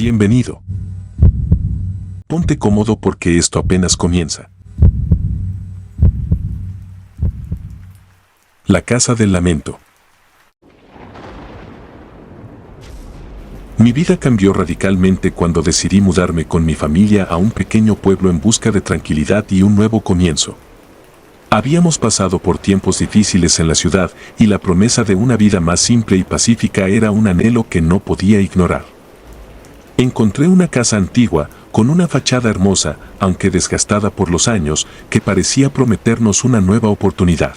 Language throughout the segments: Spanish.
Bienvenido. Ponte cómodo porque esto apenas comienza. La casa del lamento. Mi vida cambió radicalmente cuando decidí mudarme con mi familia a un pequeño pueblo en busca de tranquilidad y un nuevo comienzo. Habíamos pasado por tiempos difíciles en la ciudad y la promesa de una vida más simple y pacífica era un anhelo que no podía ignorar. Encontré una casa antigua, con una fachada hermosa, aunque desgastada por los años, que parecía prometernos una nueva oportunidad.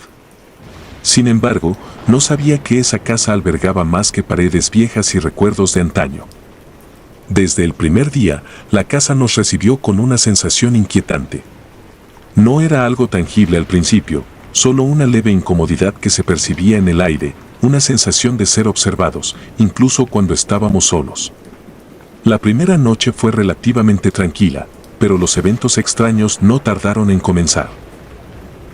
Sin embargo, no sabía que esa casa albergaba más que paredes viejas y recuerdos de antaño. Desde el primer día, la casa nos recibió con una sensación inquietante. No era algo tangible al principio, solo una leve incomodidad que se percibía en el aire, una sensación de ser observados, incluso cuando estábamos solos. La primera noche fue relativamente tranquila, pero los eventos extraños no tardaron en comenzar.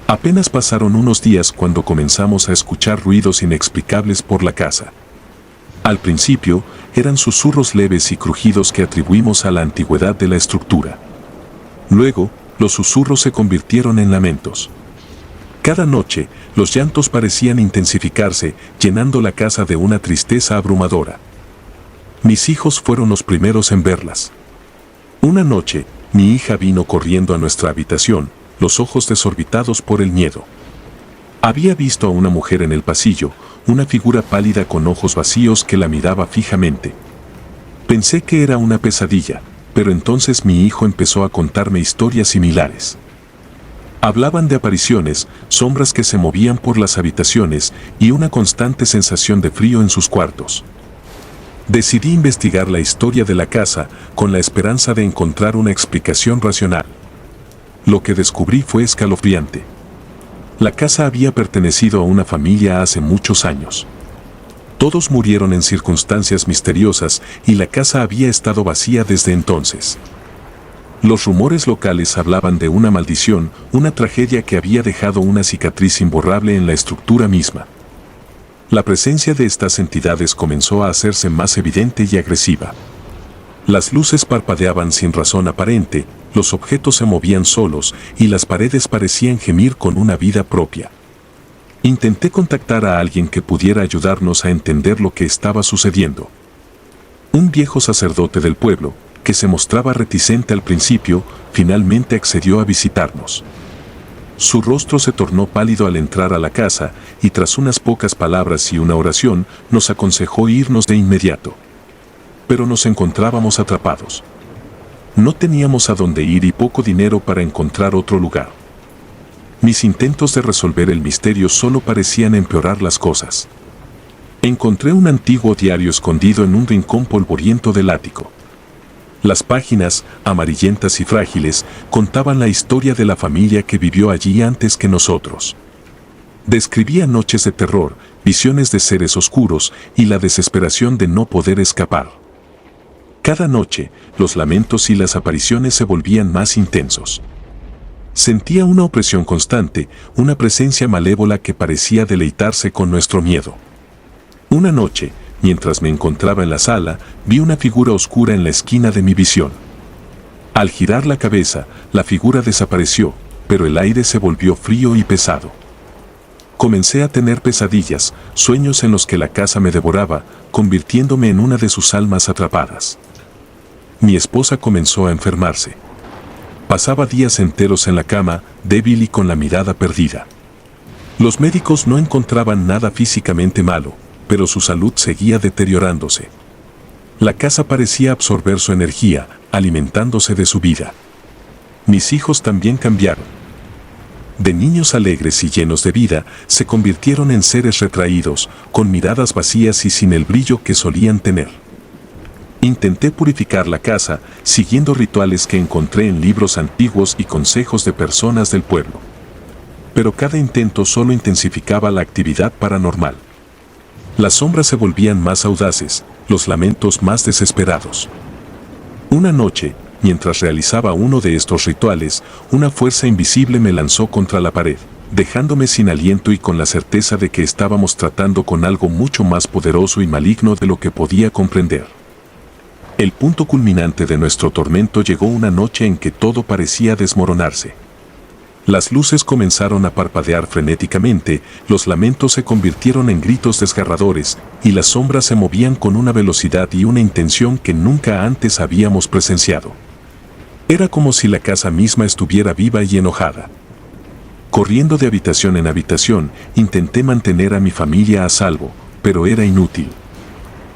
Apenas pasaron unos días cuando comenzamos a escuchar ruidos inexplicables por la casa. Al principio, eran susurros leves y crujidos que atribuimos a la antigüedad de la estructura. Luego, los susurros se convirtieron en lamentos. Cada noche, los llantos parecían intensificarse, llenando la casa de una tristeza abrumadora. Mis hijos fueron los primeros en verlas. Una noche, mi hija vino corriendo a nuestra habitación, los ojos desorbitados por el miedo. Había visto a una mujer en el pasillo, una figura pálida con ojos vacíos que la miraba fijamente. Pensé que era una pesadilla, pero entonces mi hijo empezó a contarme historias similares. Hablaban de apariciones, sombras que se movían por las habitaciones y una constante sensación de frío en sus cuartos. Decidí investigar la historia de la casa con la esperanza de encontrar una explicación racional. Lo que descubrí fue escalofriante. La casa había pertenecido a una familia hace muchos años. Todos murieron en circunstancias misteriosas y la casa había estado vacía desde entonces. Los rumores locales hablaban de una maldición, una tragedia que había dejado una cicatriz imborrable en la estructura misma. La presencia de estas entidades comenzó a hacerse más evidente y agresiva. Las luces parpadeaban sin razón aparente, los objetos se movían solos y las paredes parecían gemir con una vida propia. Intenté contactar a alguien que pudiera ayudarnos a entender lo que estaba sucediendo. Un viejo sacerdote del pueblo, que se mostraba reticente al principio, finalmente accedió a visitarnos. Su rostro se tornó pálido al entrar a la casa y tras unas pocas palabras y una oración, nos aconsejó irnos de inmediato. Pero nos encontrábamos atrapados. No teníamos a dónde ir y poco dinero para encontrar otro lugar. Mis intentos de resolver el misterio solo parecían empeorar las cosas. Encontré un antiguo diario escondido en un rincón polvoriento del ático. Las páginas, amarillentas y frágiles, contaban la historia de la familia que vivió allí antes que nosotros. Describía noches de terror, visiones de seres oscuros y la desesperación de no poder escapar. Cada noche, los lamentos y las apariciones se volvían más intensos. Sentía una opresión constante, una presencia malévola que parecía deleitarse con nuestro miedo. Una noche, mientras me encontraba en la sala, vi una figura oscura en la esquina de mi visión. Al girar la cabeza, la figura desapareció, pero el aire se volvió frío y pesado. Comencé a tener pesadillas, sueños en los que la casa me devoraba, convirtiéndome en una de sus almas atrapadas. Mi esposa comenzó a enfermarse. Pasaba días enteros en la cama, débil y con la mirada perdida. Los médicos no encontraban nada físicamente malo, pero su salud seguía deteriorándose. La casa parecía absorber su energía, alimentándose de su vida. Mis hijos también cambiaron. De niños alegres y llenos de vida, se convirtieron en seres retraídos, con miradas vacías y sin el brillo que solían tener. Intenté purificar la casa, siguiendo rituales que encontré en libros antiguos y consejos de personas del pueblo. Pero cada intento solo intensificaba la actividad paranormal. Las sombras se volvían más audaces, los lamentos más desesperados. Una noche, mientras realizaba uno de estos rituales, una fuerza invisible me lanzó contra la pared, dejándome sin aliento y con la certeza de que estábamos tratando con algo mucho más poderoso y maligno de lo que podía comprender. El punto culminante de nuestro tormento llegó una noche en que todo parecía desmoronarse. Las luces comenzaron a parpadear frenéticamente, los lamentos se convirtieron en gritos desgarradores, y las sombras se movían con una velocidad y una intención que nunca antes habíamos presenciado. Era como si la casa misma estuviera viva y enojada. Corriendo de habitación en habitación, intenté mantener a mi familia a salvo, pero era inútil.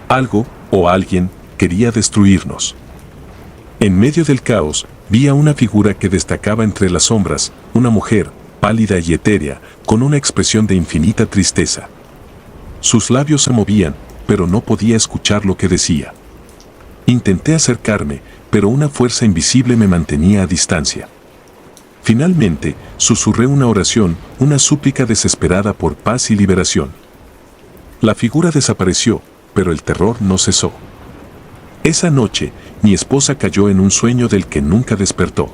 Algo, o alguien, quería destruirnos. En medio del caos, vi a una figura que destacaba entre las sombras, una mujer, pálida y etérea, con una expresión de infinita tristeza. Sus labios se movían, pero no podía escuchar lo que decía. Intenté acercarme, pero una fuerza invisible me mantenía a distancia. Finalmente, susurré una oración, una súplica desesperada por paz y liberación. La figura desapareció, pero el terror no cesó. Esa noche, mi esposa cayó en un sueño del que nunca despertó.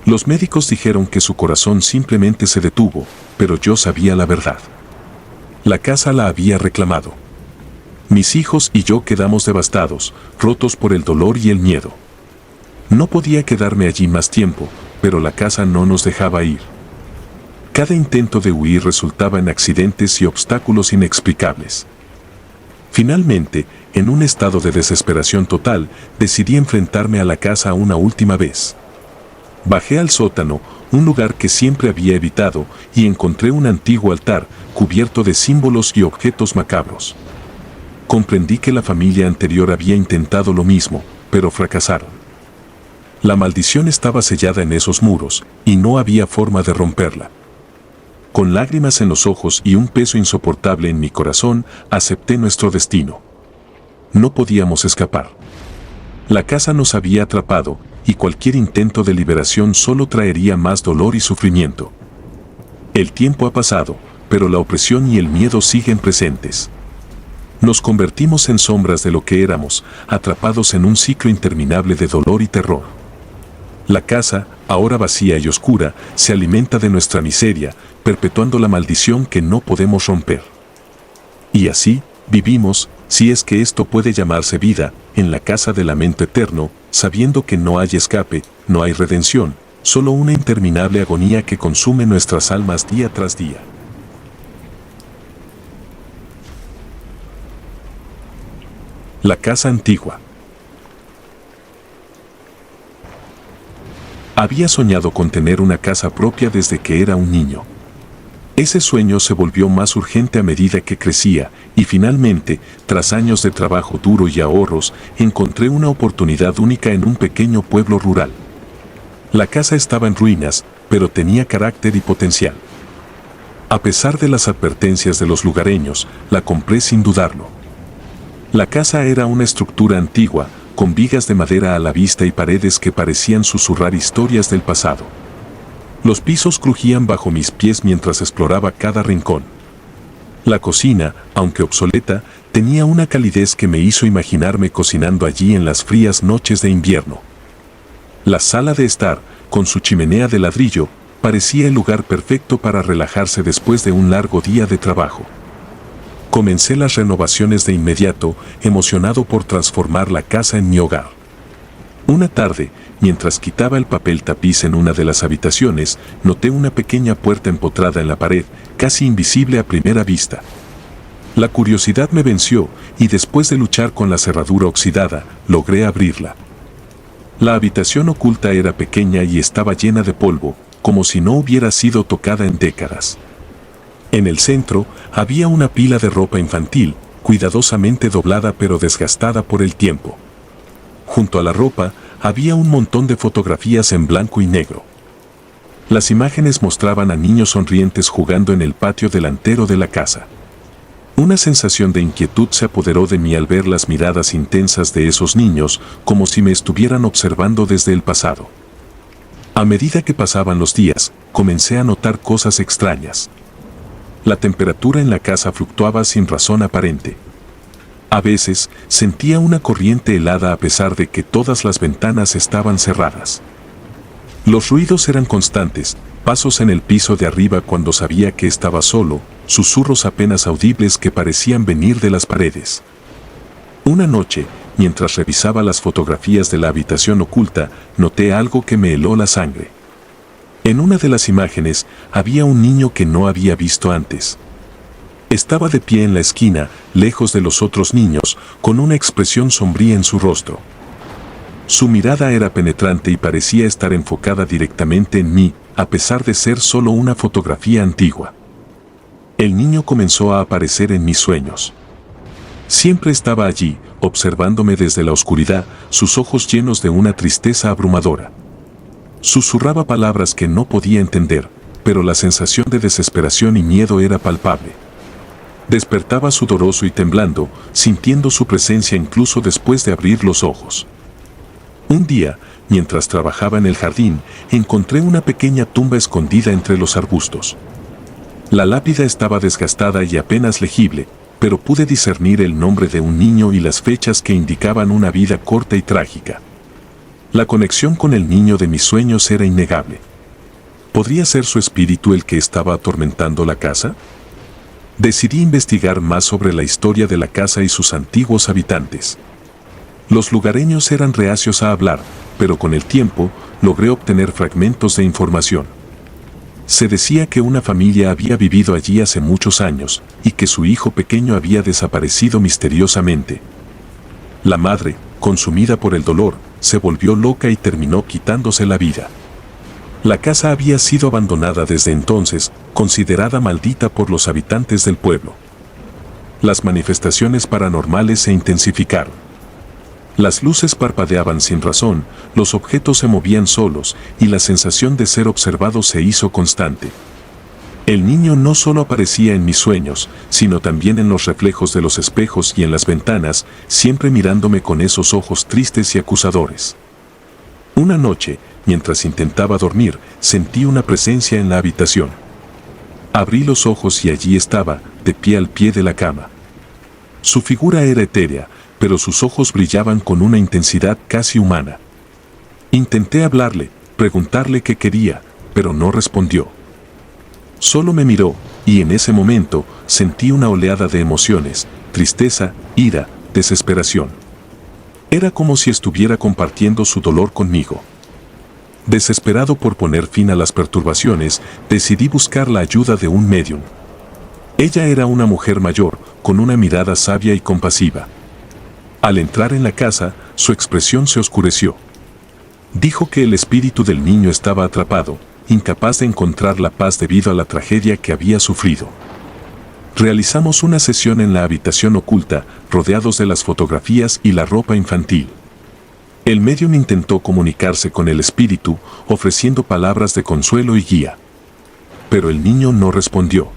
Los médicos dijeron que su corazón simplemente se detuvo, pero yo sabía la verdad. La casa la había reclamado. Mis hijos y yo quedamos devastados, rotos por el dolor y el miedo. No podía quedarme allí más tiempo, pero la casa no nos dejaba ir. Cada intento de huir resultaba en accidentes y obstáculos inexplicables. Finalmente, en un estado de desesperación total, decidí enfrentarme a la casa una última vez. Bajé al sótano, un lugar que siempre había evitado, y encontré un antiguo altar, cubierto de símbolos y objetos macabros. Comprendí que la familia anterior había intentado lo mismo, pero fracasaron. La maldición estaba sellada en esos muros, y no había forma de romperla. Con lágrimas en los ojos y un peso insoportable en mi corazón, acepté nuestro destino. No podíamos escapar. La casa nos había atrapado, y cualquier intento de liberación solo traería más dolor y sufrimiento. El tiempo ha pasado, pero la opresión y el miedo siguen presentes. Nos convertimos en sombras de lo que éramos, atrapados en un ciclo interminable de dolor y terror. La casa, ahora vacía y oscura, se alimenta de nuestra miseria, perpetuando la maldición que no podemos romper. Y así, vivimos, si es que esto puede llamarse vida, en la casa del lamento eterno, sabiendo que no hay escape, no hay redención, solo una interminable agonía que consume nuestras almas día tras día. La casa antigua. Había soñado con tener una casa propia desde que era un niño. Ese sueño se volvió más urgente a medida que crecía, y finalmente, tras años de trabajo duro y ahorros, encontré una oportunidad única en un pequeño pueblo rural. La casa estaba en ruinas, pero tenía carácter y potencial. A pesar de las advertencias de los lugareños, la compré sin dudarlo. La casa era una estructura antigua, con vigas de madera a la vista y paredes que parecían susurrar historias del pasado. Los pisos crujían bajo mis pies mientras exploraba cada rincón. La cocina, aunque obsoleta, tenía una calidez que me hizo imaginarme cocinando allí en las frías noches de invierno. La sala de estar, con su chimenea de ladrillo, parecía el lugar perfecto para relajarse después de un largo día de trabajo. Comencé las renovaciones de inmediato, emocionado por transformar la casa en mi hogar. Una tarde, mientras quitaba el papel tapiz en una de las habitaciones, noté una pequeña puerta empotrada en la pared, casi invisible a primera vista. La curiosidad me venció, y después de luchar con la cerradura oxidada, logré abrirla. La habitación oculta era pequeña y estaba llena de polvo, como si no hubiera sido tocada en décadas. En el centro, había una pila de ropa infantil, cuidadosamente doblada pero desgastada por el tiempo. Junto a la ropa, había un montón de fotografías en blanco y negro. Las imágenes mostraban a niños sonrientes jugando en el patio delantero de la casa. Una sensación de inquietud se apoderó de mí al ver las miradas intensas de esos niños, como si me estuvieran observando desde el pasado. A medida que pasaban los días, comencé a notar cosas extrañas. La temperatura en la casa fluctuaba sin razón aparente. A veces, sentía una corriente helada a pesar de que todas las ventanas estaban cerradas. Los ruidos eran constantes, pasos en el piso de arriba cuando sabía que estaba solo, susurros apenas audibles que parecían venir de las paredes. Una noche, mientras revisaba las fotografías de la habitación oculta, noté algo que me heló la sangre. En una de las imágenes había un niño que no había visto antes. Estaba de pie en la esquina, lejos de los otros niños, con una expresión sombría en su rostro. Su mirada era penetrante y parecía estar enfocada directamente en mí, a pesar de ser solo una fotografía antigua. El niño comenzó a aparecer en mis sueños. Siempre estaba allí, observándome desde la oscuridad, sus ojos llenos de una tristeza abrumadora. Susurraba palabras que no podía entender, pero la sensación de desesperación y miedo era palpable. Despertaba sudoroso y temblando, sintiendo su presencia incluso después de abrir los ojos. Un día, mientras trabajaba en el jardín, encontré una pequeña tumba escondida entre los arbustos. La lápida estaba desgastada y apenas legible, pero pude discernir el nombre de un niño y las fechas que indicaban una vida corta y trágica. La conexión con el niño de mis sueños era innegable. ¿Podría ser su espíritu el que estaba atormentando la casa? Decidí investigar más sobre la historia de la casa y sus antiguos habitantes. Los lugareños eran reacios a hablar, pero con el tiempo logré obtener fragmentos de información. Se decía que una familia había vivido allí hace muchos años y que su hijo pequeño había desaparecido misteriosamente. La madre, consumida por el dolor, se volvió loca y terminó quitándose la vida. La casa había sido abandonada desde entonces, considerada maldita por los habitantes del pueblo. Las manifestaciones paranormales se intensificaron. Las luces parpadeaban sin razón, los objetos se movían solos y la sensación de ser observado se hizo constante. El niño no solo aparecía en mis sueños, sino también en los reflejos de los espejos y en las ventanas, siempre mirándome con esos ojos tristes y acusadores. Una noche, mientras intentaba dormir, sentí una presencia en la habitación. Abrí los ojos y allí estaba, de pie al pie de la cama. Su figura era etérea, pero sus ojos brillaban con una intensidad casi humana. Intenté hablarle, preguntarle qué quería, pero no respondió. Solo me miró, y en ese momento sentí una oleada de emociones, tristeza, ira, desesperación. Era como si estuviera compartiendo su dolor conmigo. Desesperado por poner fin a las perturbaciones, decidí buscar la ayuda de un médium. Ella era una mujer mayor, con una mirada sabia y compasiva. Al entrar en la casa, su expresión se oscureció. Dijo que el espíritu del niño estaba atrapado, incapaz de encontrar la paz debido a la tragedia que había sufrido. Realizamos una sesión en la habitación oculta, rodeados de las fotografías y la ropa infantil. El médium intentó comunicarse con el espíritu, ofreciendo palabras de consuelo y guía. Pero el niño no respondió.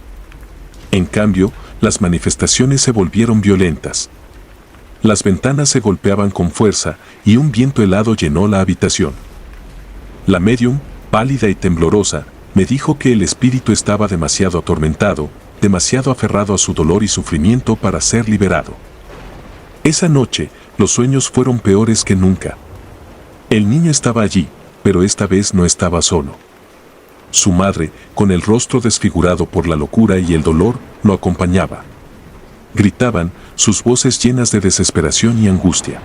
En cambio, las manifestaciones se volvieron violentas. Las ventanas se golpeaban con fuerza y un viento helado llenó la habitación. La médium, pálida y temblorosa, me dijo que el espíritu estaba demasiado atormentado, demasiado aferrado a su dolor y sufrimiento para ser liberado. Esa noche, los sueños fueron peores que nunca. El niño estaba allí, pero esta vez no estaba solo. Su madre, con el rostro desfigurado por la locura y el dolor, lo acompañaba. Gritaban, sus voces llenas de desesperación y angustia.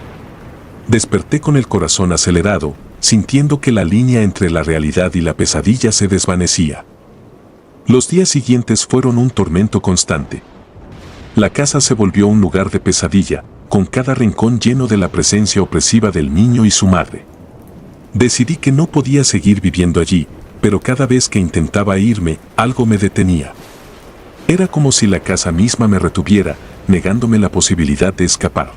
Desperté con el corazón acelerado, sintiendo que la línea entre la realidad y la pesadilla se desvanecía. Los días siguientes fueron un tormento constante. La casa se volvió un lugar de pesadilla, con cada rincón lleno de la presencia opresiva del niño y su madre. Decidí que no podía seguir viviendo allí, pero cada vez que intentaba irme, algo me detenía. Era como si la casa misma me retuviera, negándome la posibilidad de escapar.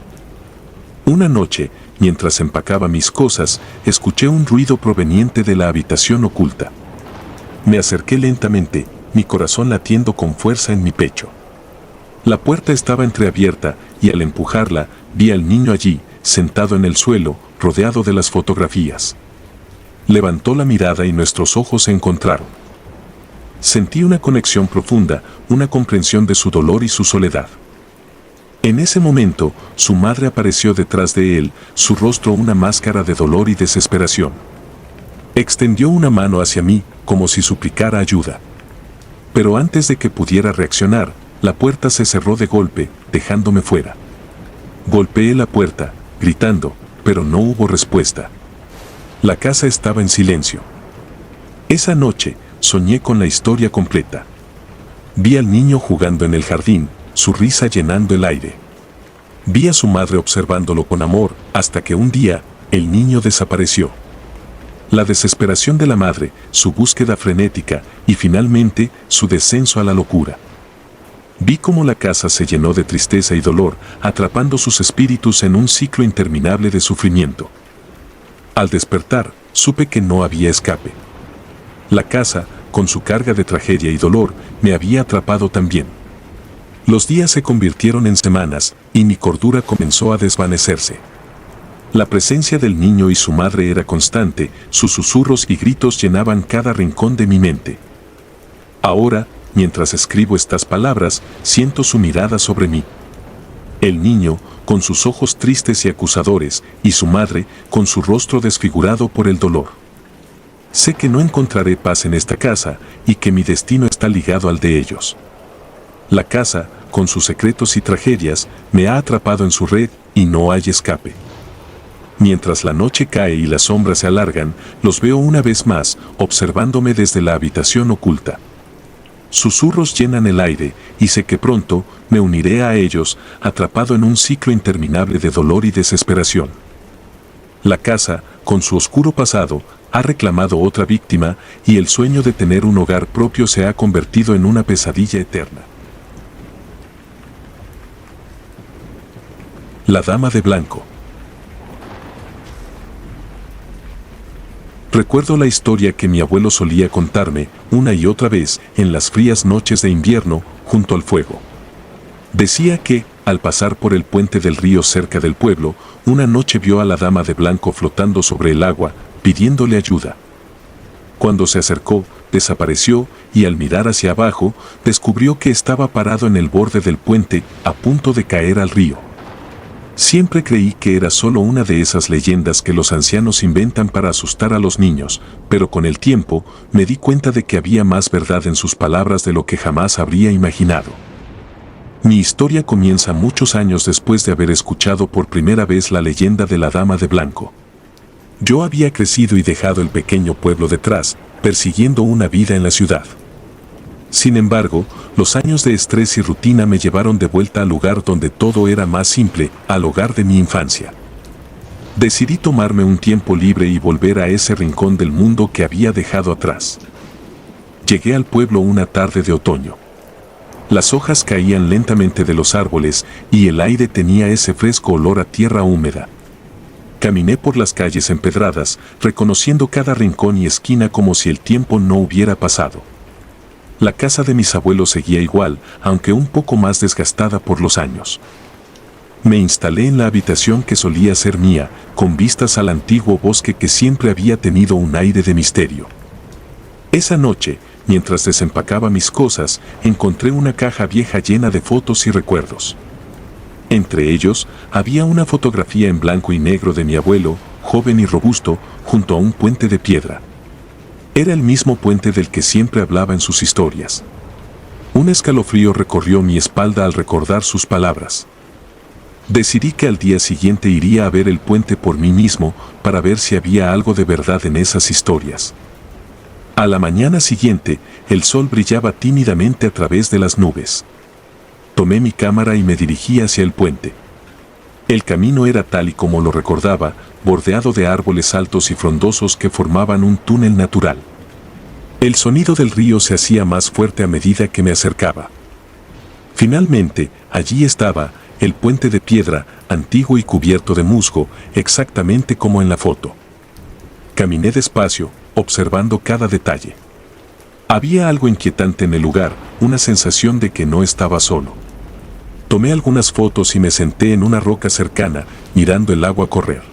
Una noche, mientras empacaba mis cosas, escuché un ruido proveniente de la habitación oculta. Me acerqué lentamente, mi corazón latiendo con fuerza en mi pecho. La puerta estaba entreabierta y al empujarla, vi al niño allí, sentado en el suelo, rodeado de las fotografías. Levantó la mirada y nuestros ojos se encontraron. Sentí una conexión profunda, una comprensión de su dolor y su soledad. En ese momento, su madre apareció detrás de él, su rostro una máscara de dolor y desesperación. Extendió una mano hacia mí, como si suplicara ayuda. Pero antes de que pudiera reaccionar, la puerta se cerró de golpe, dejándome fuera. Golpeé la puerta, gritando, pero no hubo respuesta. La casa estaba en silencio. Esa noche, soñé con la historia completa. Vi al niño jugando en el jardín, su risa llenando el aire. Vi a su madre observándolo con amor, hasta que un día, el niño desapareció. La desesperación de la madre, su búsqueda frenética y finalmente su descenso a la locura. Vi cómo la casa se llenó de tristeza y dolor, atrapando sus espíritus en un ciclo interminable de sufrimiento. Al despertar, supe que no había escape. La casa, con su carga de tragedia y dolor, me había atrapado también. Los días se convirtieron en semanas y mi cordura comenzó a desvanecerse. La presencia del niño y su madre era constante, sus susurros y gritos llenaban cada rincón de mi mente. Ahora, mientras escribo estas palabras, siento su mirada sobre mí. El niño, con sus ojos tristes y acusadores, y su madre, con su rostro desfigurado por el dolor. Sé que no encontraré paz en esta casa, y que mi destino está ligado al de ellos. La casa, con sus secretos y tragedias, me ha atrapado en su red, y no hay escape. Mientras la noche cae y las sombras se alargan, los veo una vez más, observándome desde la habitación oculta. Susurros llenan el aire, y sé que pronto me uniré a ellos, atrapado en un ciclo interminable de dolor y desesperación. La casa, con su oscuro pasado, ha reclamado otra víctima, y el sueño de tener un hogar propio se ha convertido en una pesadilla eterna. La Dama de Blanco. Recuerdo la historia que mi abuelo solía contarme una y otra vez en las frías noches de invierno junto al fuego. Decía que, al pasar por el puente del río cerca del pueblo, una noche vio a la Dama de Blanco flotando sobre el agua, pidiéndole ayuda. Cuando se acercó, desapareció y al mirar hacia abajo, descubrió que estaba parado en el borde del puente, a punto de caer al río. Siempre creí que era solo una de esas leyendas que los ancianos inventan para asustar a los niños, pero con el tiempo me di cuenta de que había más verdad en sus palabras de lo que jamás habría imaginado. Mi historia comienza muchos años después de haber escuchado por primera vez la leyenda de la Dama de Blanco. Yo había crecido y dejado el pequeño pueblo detrás, persiguiendo una vida en la ciudad. Sin embargo, los años de estrés y rutina me llevaron de vuelta al lugar donde todo era más simple, al hogar de mi infancia. Decidí tomarme un tiempo libre y volver a ese rincón del mundo que había dejado atrás. Llegué al pueblo una tarde de otoño. Las hojas caían lentamente de los árboles y el aire tenía ese fresco olor a tierra húmeda. Caminé por las calles empedradas, reconociendo cada rincón y esquina como si el tiempo no hubiera pasado. La casa de mis abuelos seguía igual, aunque un poco más desgastada por los años. Me instalé en la habitación que solía ser mía, con vistas al antiguo bosque que siempre había tenido un aire de misterio. Esa noche, mientras desempacaba mis cosas, encontré una caja vieja llena de fotos y recuerdos. Entre ellos, había una fotografía en blanco y negro de mi abuelo, joven y robusto, junto a un puente de piedra. Era el mismo puente del que siempre hablaba en sus historias. Un escalofrío recorrió mi espalda al recordar sus palabras. Decidí que al día siguiente iría a ver el puente por mí mismo para ver si había algo de verdad en esas historias. A la mañana siguiente, el sol brillaba tímidamente a través de las nubes. Tomé mi cámara y me dirigí hacia el puente. El camino era tal y como lo recordaba, bordeado de árboles altos y frondosos que formaban un túnel natural. El sonido del río se hacía más fuerte a medida que me acercaba. Finalmente, allí estaba, el puente de piedra, antiguo y cubierto de musgo, exactamente como en la foto. Caminé despacio, observando cada detalle. Había algo inquietante en el lugar, una sensación de que no estaba solo. Tomé algunas fotos y me senté en una roca cercana, mirando el agua correr.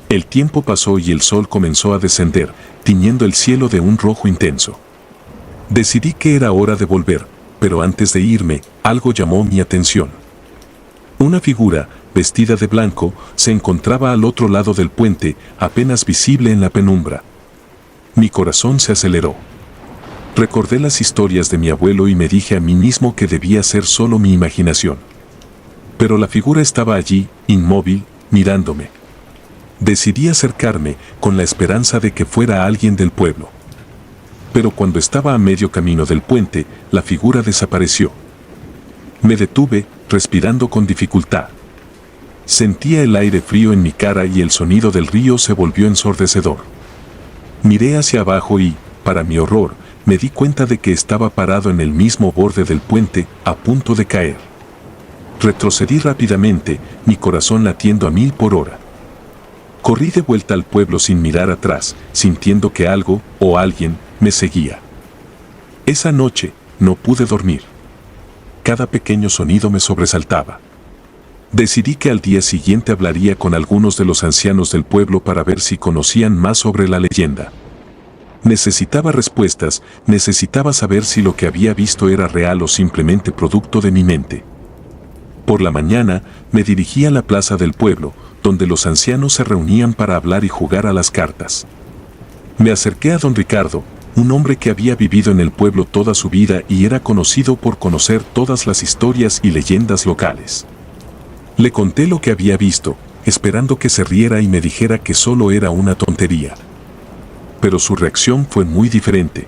El tiempo pasó y el sol comenzó a descender, tiñendo el cielo de un rojo intenso. Decidí que era hora de volver, pero antes de irme, algo llamó mi atención. Una figura, vestida de blanco, se encontraba al otro lado del puente, apenas visible en la penumbra. Mi corazón se aceleró. Recordé las historias de mi abuelo y me dije a mí mismo que debía ser solo mi imaginación. Pero la figura estaba allí, inmóvil, mirándome. Decidí acercarme con la esperanza de que fuera alguien del pueblo. Pero cuando estaba a medio camino del puente, la figura desapareció. Me detuve, respirando con dificultad. Sentía el aire frío en mi cara y el sonido del río se volvió ensordecedor. Miré hacia abajo y, para mi horror, me di cuenta de que estaba parado en el mismo borde del puente, a punto de caer. Retrocedí rápidamente, mi corazón latiendo a 1000 por hora. Corrí de vuelta al pueblo sin mirar atrás, sintiendo que algo, o alguien, me seguía. Esa noche, no pude dormir. Cada pequeño sonido me sobresaltaba. Decidí que al día siguiente hablaría con algunos de los ancianos del pueblo para ver si conocían más sobre la leyenda. Necesitaba respuestas, necesitaba saber si lo que había visto era real o simplemente producto de mi mente. Por la mañana, me dirigí a la plaza del pueblo, donde los ancianos se reunían para hablar y jugar a las cartas. Me acerqué a don Ricardo, un hombre que había vivido en el pueblo toda su vida y era conocido por conocer todas las historias y leyendas locales. Le conté lo que había visto, esperando que se riera y me dijera que solo era una tontería. Pero su reacción fue muy diferente.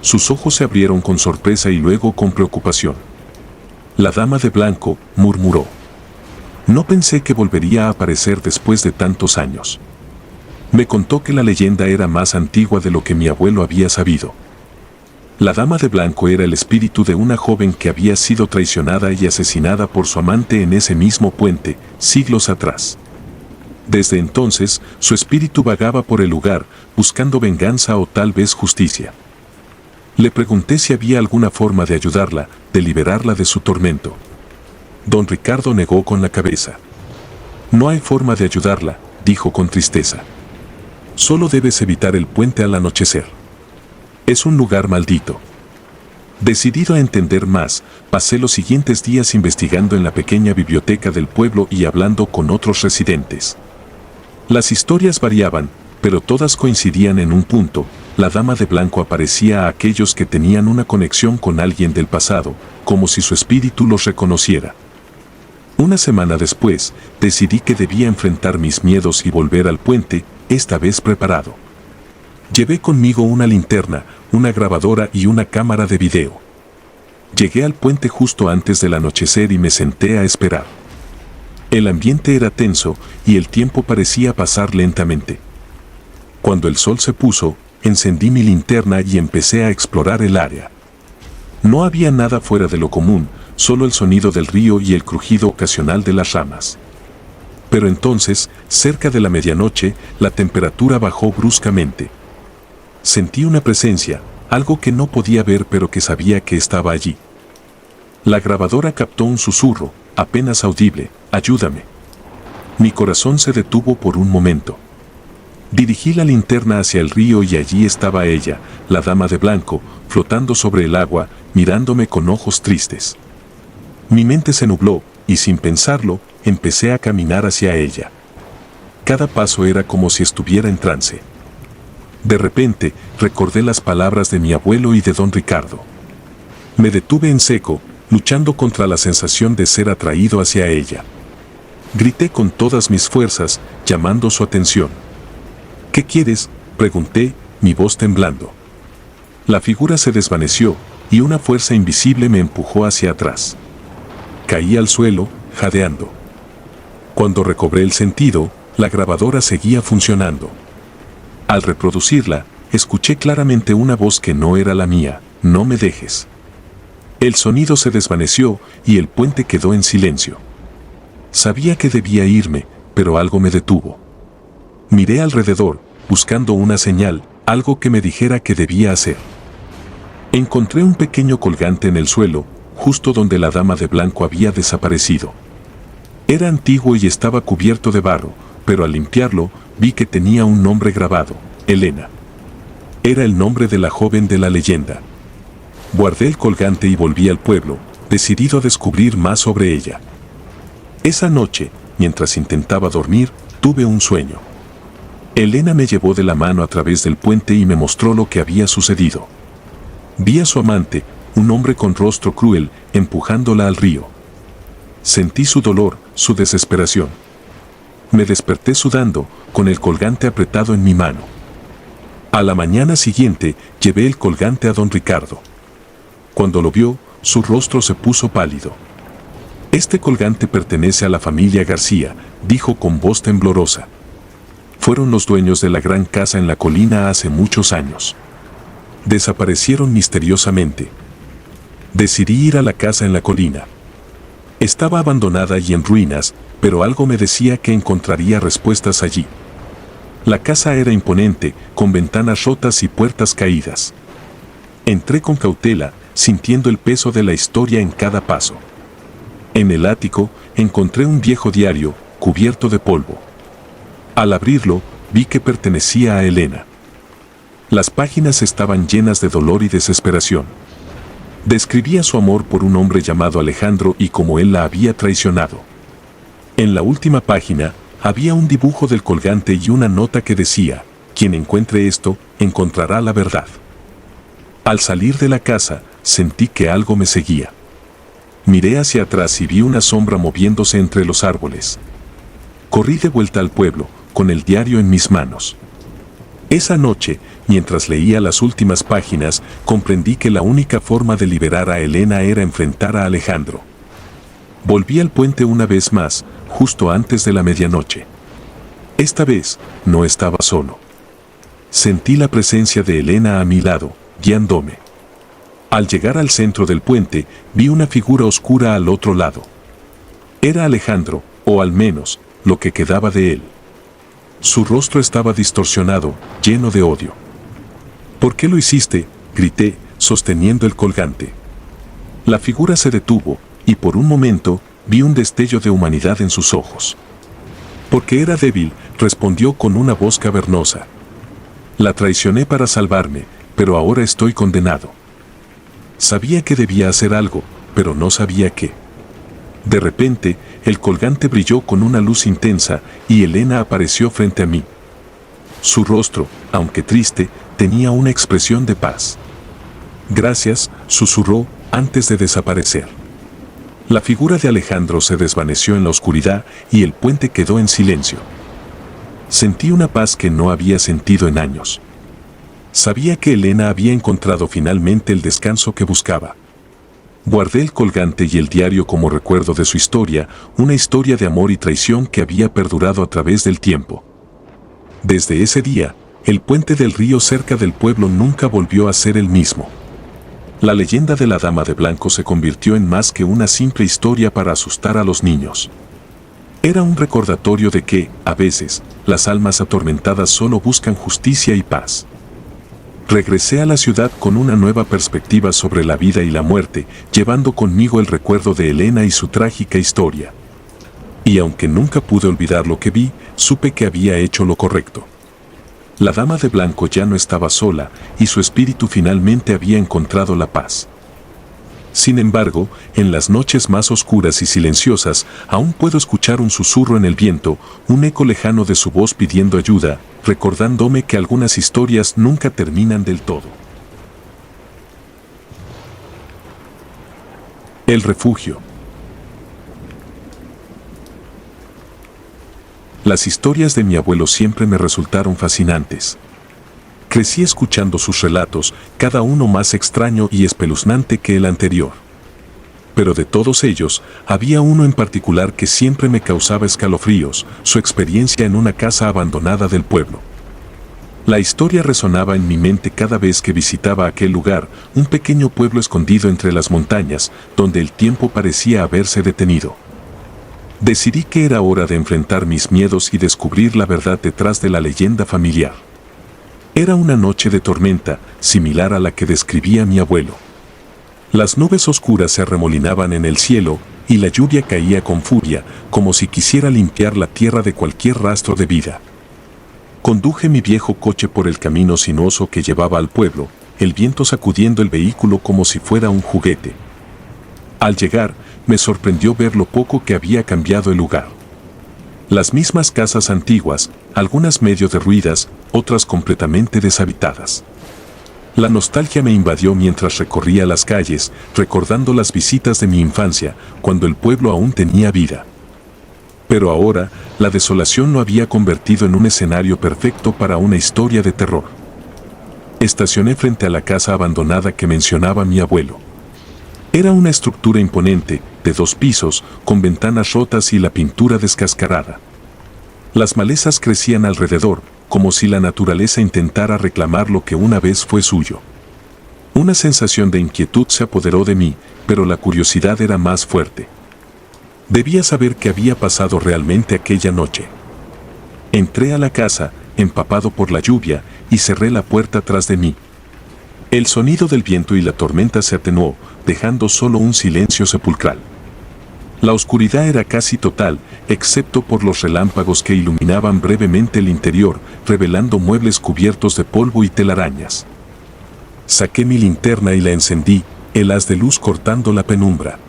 Sus ojos se abrieron con sorpresa y luego con preocupación. La dama de blanco, murmuró. No pensé que volvería a aparecer después de tantos años. Me contó que la leyenda era más antigua de lo que mi abuelo había sabido. La dama de blanco era el espíritu de una joven que había sido traicionada y asesinada por su amante en ese mismo puente, siglos atrás. Desde entonces, su espíritu vagaba por el lugar, buscando venganza o tal vez justicia. Le pregunté si había alguna forma de ayudarla, de liberarla de su tormento. Don Ricardo negó con la cabeza. No hay forma de ayudarla, dijo con tristeza. Solo debes evitar el puente al anochecer. Es un lugar maldito. Decidido a entender más, pasé los siguientes días investigando en la pequeña biblioteca del pueblo y hablando con otros residentes. Las historias variaban, pero todas coincidían en un punto: la dama de blanco aparecía a aquellos que tenían una conexión con alguien del pasado, como si su espíritu los reconociera. Una semana después, decidí que debía enfrentar mis miedos y volver al puente, esta vez preparado. Llevé conmigo una linterna, una grabadora y una cámara de video. Llegué al puente justo antes del anochecer y me senté a esperar. El ambiente era tenso y el tiempo parecía pasar lentamente. Cuando el sol se puso, encendí mi linterna y empecé a explorar el área. No había nada fuera de lo común, solo el sonido del río y el crujido ocasional de las ramas. Pero entonces, cerca de la medianoche, la temperatura bajó bruscamente. Sentí una presencia, algo que no podía ver pero que sabía que estaba allí. La grabadora captó un susurro, apenas audible: «Ayúdame». Mi corazón se detuvo por un momento. Dirigí la linterna hacia el río y allí estaba ella, la dama de blanco, flotando sobre el agua, mirándome con ojos tristes. Mi mente se nubló, y sin pensarlo, empecé a caminar hacia ella. Cada paso era como si estuviera en trance. De repente, recordé las palabras de mi abuelo y de don Ricardo. Me detuve en seco, luchando contra la sensación de ser atraído hacia ella. Grité con todas mis fuerzas, llamando su atención. «¿Qué quieres?», pregunté, mi voz temblando. La figura se desvaneció, y una fuerza invisible me empujó hacia atrás. Caí al suelo, jadeando. Cuando recobré el sentido, la grabadora seguía funcionando. Al reproducirla, escuché claramente una voz que no era la mía: «No me dejes». El sonido se desvaneció y el puente quedó en silencio. Sabía que debía irme, pero algo me detuvo. Miré alrededor, buscando una señal, algo que me dijera qué debía hacer. Encontré un pequeño colgante en el suelo, justo donde la dama de blanco había desaparecido. Era antiguo y estaba cubierto de barro, pero al limpiarlo, vi que tenía un nombre grabado: Elena. Era el nombre de la joven de la leyenda. Guardé el colgante y volví al pueblo, decidido a descubrir más sobre ella. Esa noche, mientras intentaba dormir, tuve un sueño. Elena me llevó de la mano a través del puente y me mostró lo que había sucedido. Vi a su amante, un hombre con rostro cruel, empujándola al río. Sentí su dolor, su desesperación. Me desperté sudando, con el colgante apretado en mi mano. A la mañana siguiente, llevé el colgante a don Ricardo. Cuando lo vio, su rostro se puso pálido. «Este colgante pertenece a la familia García», dijo con voz temblorosa. «Fueron los dueños de la gran casa en la colina hace muchos años. Desaparecieron misteriosamente. Decidí ir a la casa en la colina. Estaba abandonada y en ruinas, pero algo me decía que encontraría respuestas allí. La casa era imponente, con ventanas rotas y puertas caídas. Entré con cautela, sintiendo el peso de la historia en cada paso. En el ático, encontré un viejo diario, cubierto de polvo. Al abrirlo, vi que pertenecía a Elena. Las páginas estaban llenas de dolor y desesperación. Describía su amor por un hombre llamado Alejandro y cómo él la había traicionado. En la última página, había un dibujo del colgante y una nota que decía: «Quien encuentre esto, encontrará la verdad». Al salir de la casa, sentí que algo me seguía. Miré hacia atrás y vi una sombra moviéndose entre los árboles. Corrí de vuelta al pueblo, con el diario en mis manos. Esa noche, mientras leía las últimas páginas, comprendí que la única forma de liberar a Elena era enfrentar a Alejandro. Volví al puente una vez más, justo antes de la medianoche. Esta vez, no estaba solo. Sentí la presencia de Elena a mi lado, guiándome. Al llegar al centro del puente, vi una figura oscura al otro lado. Era Alejandro, o al menos, lo que quedaba de él. Su rostro estaba distorsionado, lleno de odio. «¿Por qué lo hiciste?», grité, sosteniendo el colgante. La figura se detuvo, y por un momento, vi un destello de humanidad en sus ojos. «Porque era débil», respondió con una voz cavernosa. «La traicioné para salvarme, pero ahora estoy condenado». Sabía que debía hacer algo, pero no sabía qué. De repente, el colgante brilló con una luz intensa y Elena apareció frente a mí. Su rostro, aunque triste, tenía una expresión de paz. «Gracias», susurró, antes de desaparecer. La figura de Alejandro se desvaneció en la oscuridad y el puente quedó en silencio. Sentí una paz que no había sentido en años. Sabía que Elena había encontrado finalmente el descanso que buscaba. Guardé el colgante y el diario como recuerdo de su historia, una historia de amor y traición que había perdurado a través del tiempo. Desde ese día, el puente del río cerca del pueblo nunca volvió a ser el mismo. La leyenda de la Dama de Blanco se convirtió en más que una simple historia para asustar a los niños. Era un recordatorio de que, a veces, las almas atormentadas solo buscan justicia y paz. Regresé a la ciudad con una nueva perspectiva sobre la vida y la muerte, llevando conmigo el recuerdo de Elena y su trágica historia. Y aunque nunca pude olvidar lo que vi, supe que había hecho lo correcto. La Dama de Blanco ya no estaba sola, y su espíritu finalmente había encontrado la paz. Sin embargo, en las noches más oscuras y silenciosas, aún puedo escuchar un susurro en el viento, un eco lejano de su voz pidiendo ayuda, recordándome que algunas historias nunca terminan del todo. El refugio. Las historias de mi abuelo siempre me resultaron fascinantes. Crecí escuchando sus relatos, cada uno más extraño y espeluznante que el anterior. Pero de todos ellos, había uno en particular que siempre me causaba escalofríos, su experiencia en una casa abandonada del pueblo. La historia resonaba en mi mente cada vez que visitaba aquel lugar, un pequeño pueblo escondido entre las montañas, donde el tiempo parecía haberse detenido. Decidí que era hora de enfrentar mis miedos y descubrir la verdad detrás de la leyenda familiar. Era una noche de tormenta, similar a la que describía mi abuelo. Las nubes oscuras se arremolinaban en el cielo, y la lluvia caía con furia, como si quisiera limpiar la tierra de cualquier rastro de vida. Conduje mi viejo coche por el camino sinuoso que llevaba al pueblo, el viento sacudiendo el vehículo como si fuera un juguete. Al llegar, me sorprendió ver lo poco que había cambiado el lugar. Las mismas casas antiguas, algunas medio derruidas, otras completamente deshabitadas. La nostalgia me invadió mientras recorría las calles, recordando las visitas de mi infancia, cuando el pueblo aún tenía vida. Pero ahora, la desolación lo había convertido en un escenario perfecto para una historia de terror. Estacioné frente a la casa abandonada que mencionaba mi abuelo. Era una estructura imponente, de 2 pisos, con ventanas rotas y la pintura descascarada. Las malezas crecían alrededor, como si la naturaleza intentara reclamar lo que una vez fue suyo. Una sensación de inquietud se apoderó de mí, pero la curiosidad era más fuerte. Debía saber qué había pasado realmente aquella noche. Entré a la casa, empapado por la lluvia, y cerré la puerta tras de mí. El sonido del viento y la tormenta se atenuó, dejando solo un silencio sepulcral. La oscuridad era casi total, excepto por los relámpagos que iluminaban brevemente el interior, revelando muebles cubiertos de polvo y telarañas. Saqué mi linterna y la encendí, el haz de luz cortando la penumbra.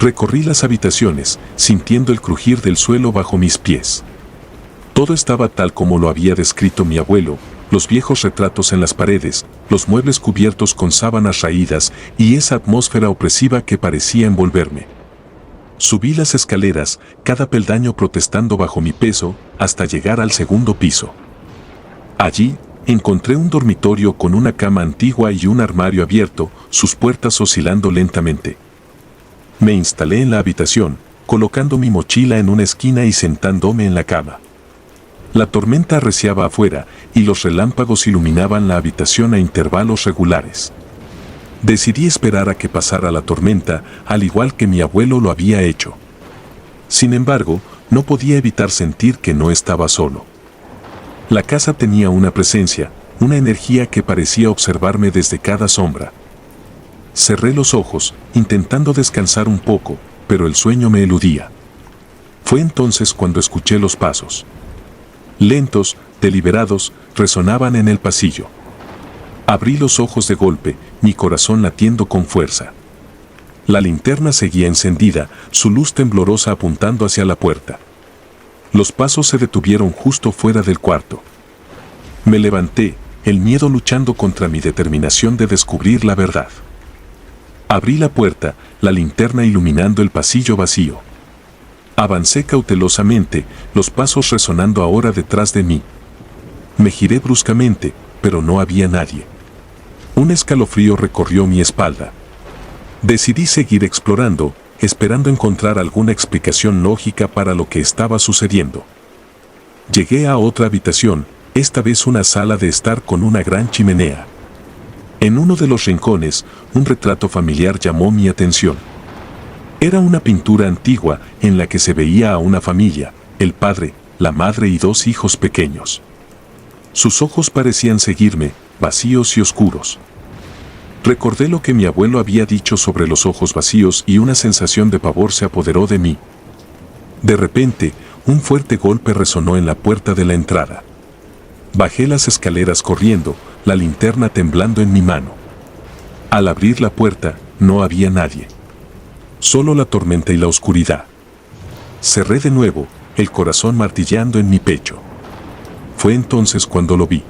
Recorrí las habitaciones, sintiendo el crujir del suelo bajo mis pies. Todo estaba tal como lo había descrito mi abuelo, los viejos retratos en las paredes, los muebles cubiertos con sábanas raídas y esa atmósfera opresiva que parecía envolverme. Subí las escaleras, cada peldaño protestando bajo mi peso, hasta llegar al 2.º piso. Allí, encontré un dormitorio con una cama antigua y un armario abierto, sus puertas oscilando lentamente. Me instalé en la habitación, colocando mi mochila en una esquina y sentándome en la cama. La tormenta arreciaba afuera, y los relámpagos iluminaban la habitación a intervalos regulares. Decidí esperar a que pasara la tormenta, al igual que mi abuelo lo había hecho. Sin embargo, no podía evitar sentir que no estaba solo. La casa tenía una presencia, una energía que parecía observarme desde cada sombra. Cerré los ojos, intentando descansar un poco, pero el sueño me eludía. Fue entonces cuando escuché los pasos. Lentos, deliberados, resonaban en el pasillo. Abrí los ojos de golpe, mi corazón latiendo con fuerza. La linterna seguía encendida, su luz temblorosa apuntando hacia la puerta. Los pasos se detuvieron justo fuera del cuarto. Me levanté, el miedo luchando contra mi determinación de descubrir la verdad. Abrí la puerta, la linterna iluminando el pasillo vacío. Avancé cautelosamente, los pasos resonando ahora detrás de mí. Me giré bruscamente, pero no había nadie. Un escalofrío recorrió mi espalda. Decidí seguir explorando, esperando encontrar alguna explicación lógica para lo que estaba sucediendo. Llegué a otra habitación, esta vez una sala de estar con una gran chimenea. En uno de los rincones, un retrato familiar llamó mi atención. Era una pintura antigua en la que se veía a una familia, el padre, la madre y 2 hijos pequeños. Sus ojos parecían seguirme, vacíos y oscuros. Recordé lo que mi abuelo había dicho sobre los ojos vacíos y una sensación de pavor se apoderó de mí. De repente, un fuerte golpe resonó en la puerta de la entrada. Bajé las escaleras corriendo, la linterna temblando en mi mano. Al abrir la puerta, no había nadie. Solo la tormenta y la oscuridad. Cerré de nuevo, el corazón martillando en mi pecho. Fue entonces cuando lo vi.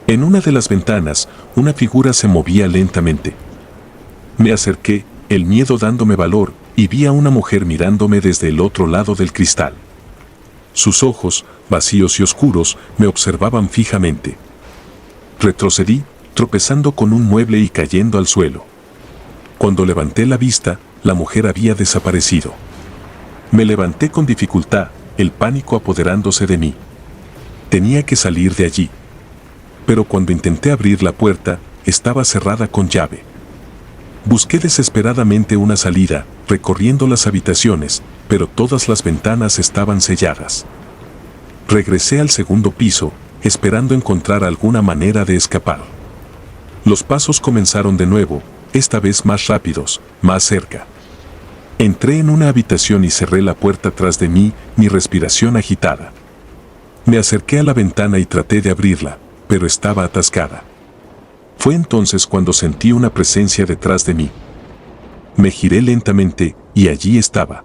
En una de las ventanas, una figura se movía lentamente. Me acerqué, el miedo dándome valor, y vi a una mujer mirándome desde el otro lado del cristal. Sus ojos, vacíos y oscuros, me observaban fijamente. Retrocedí, tropezando con un mueble y cayendo al suelo. Cuando levanté la vista, la mujer había desaparecido. Me levanté con dificultad, el pánico apoderándose de mí. Tenía que salir de allí. Pero cuando intenté abrir la puerta, estaba cerrada con llave. Busqué desesperadamente una salida, recorriendo las habitaciones, pero todas las ventanas estaban selladas. Regresé al 2.º piso, esperando encontrar alguna manera de escapar. Los pasos comenzaron de nuevo, esta vez más rápidos, más cerca. Entré en una habitación y cerré la puerta tras de mí, mi respiración agitada. Me acerqué a la ventana y traté de abrirla, pero estaba atascada. Fue entonces cuando sentí una presencia detrás de mí. Me giré lentamente, y allí estaba.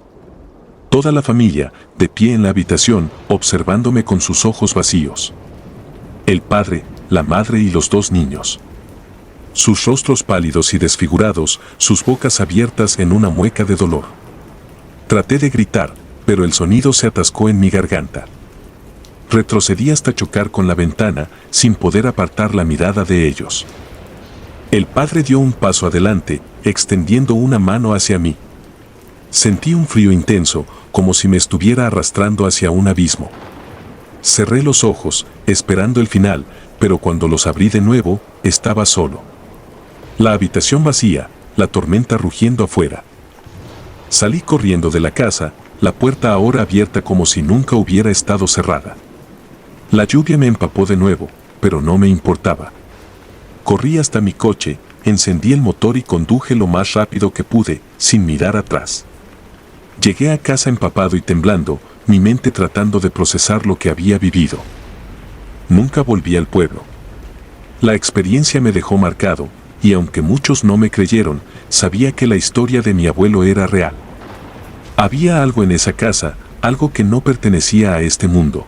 Toda la familia, de pie en la habitación, observándome con sus ojos vacíos. El padre, la madre y los 2 niños. Sus rostros pálidos y desfigurados, sus bocas abiertas en una mueca de dolor. Traté de gritar, pero el sonido se atascó en mi garganta. Retrocedí hasta chocar con la ventana, sin poder apartar la mirada de ellos. El padre dio un paso adelante, extendiendo una mano hacia mí. Sentí un frío intenso, como si me estuviera arrastrando hacia un abismo. Cerré los ojos, esperando el final, pero cuando los abrí de nuevo, estaba solo. La habitación vacía, la tormenta rugiendo afuera. Salí corriendo de la casa, la puerta ahora abierta como si nunca hubiera estado cerrada. La lluvia me empapó de nuevo, pero no me importaba. Corrí hasta mi coche, encendí el motor y conduje lo más rápido que pude, sin mirar atrás. Llegué a casa empapado y temblando, mi mente tratando de procesar lo que había vivido. Nunca volví al pueblo. La experiencia me dejó marcado, y aunque muchos no me creyeron, sabía que la historia de mi abuelo era real. Había algo en esa casa, algo que no pertenecía a este mundo.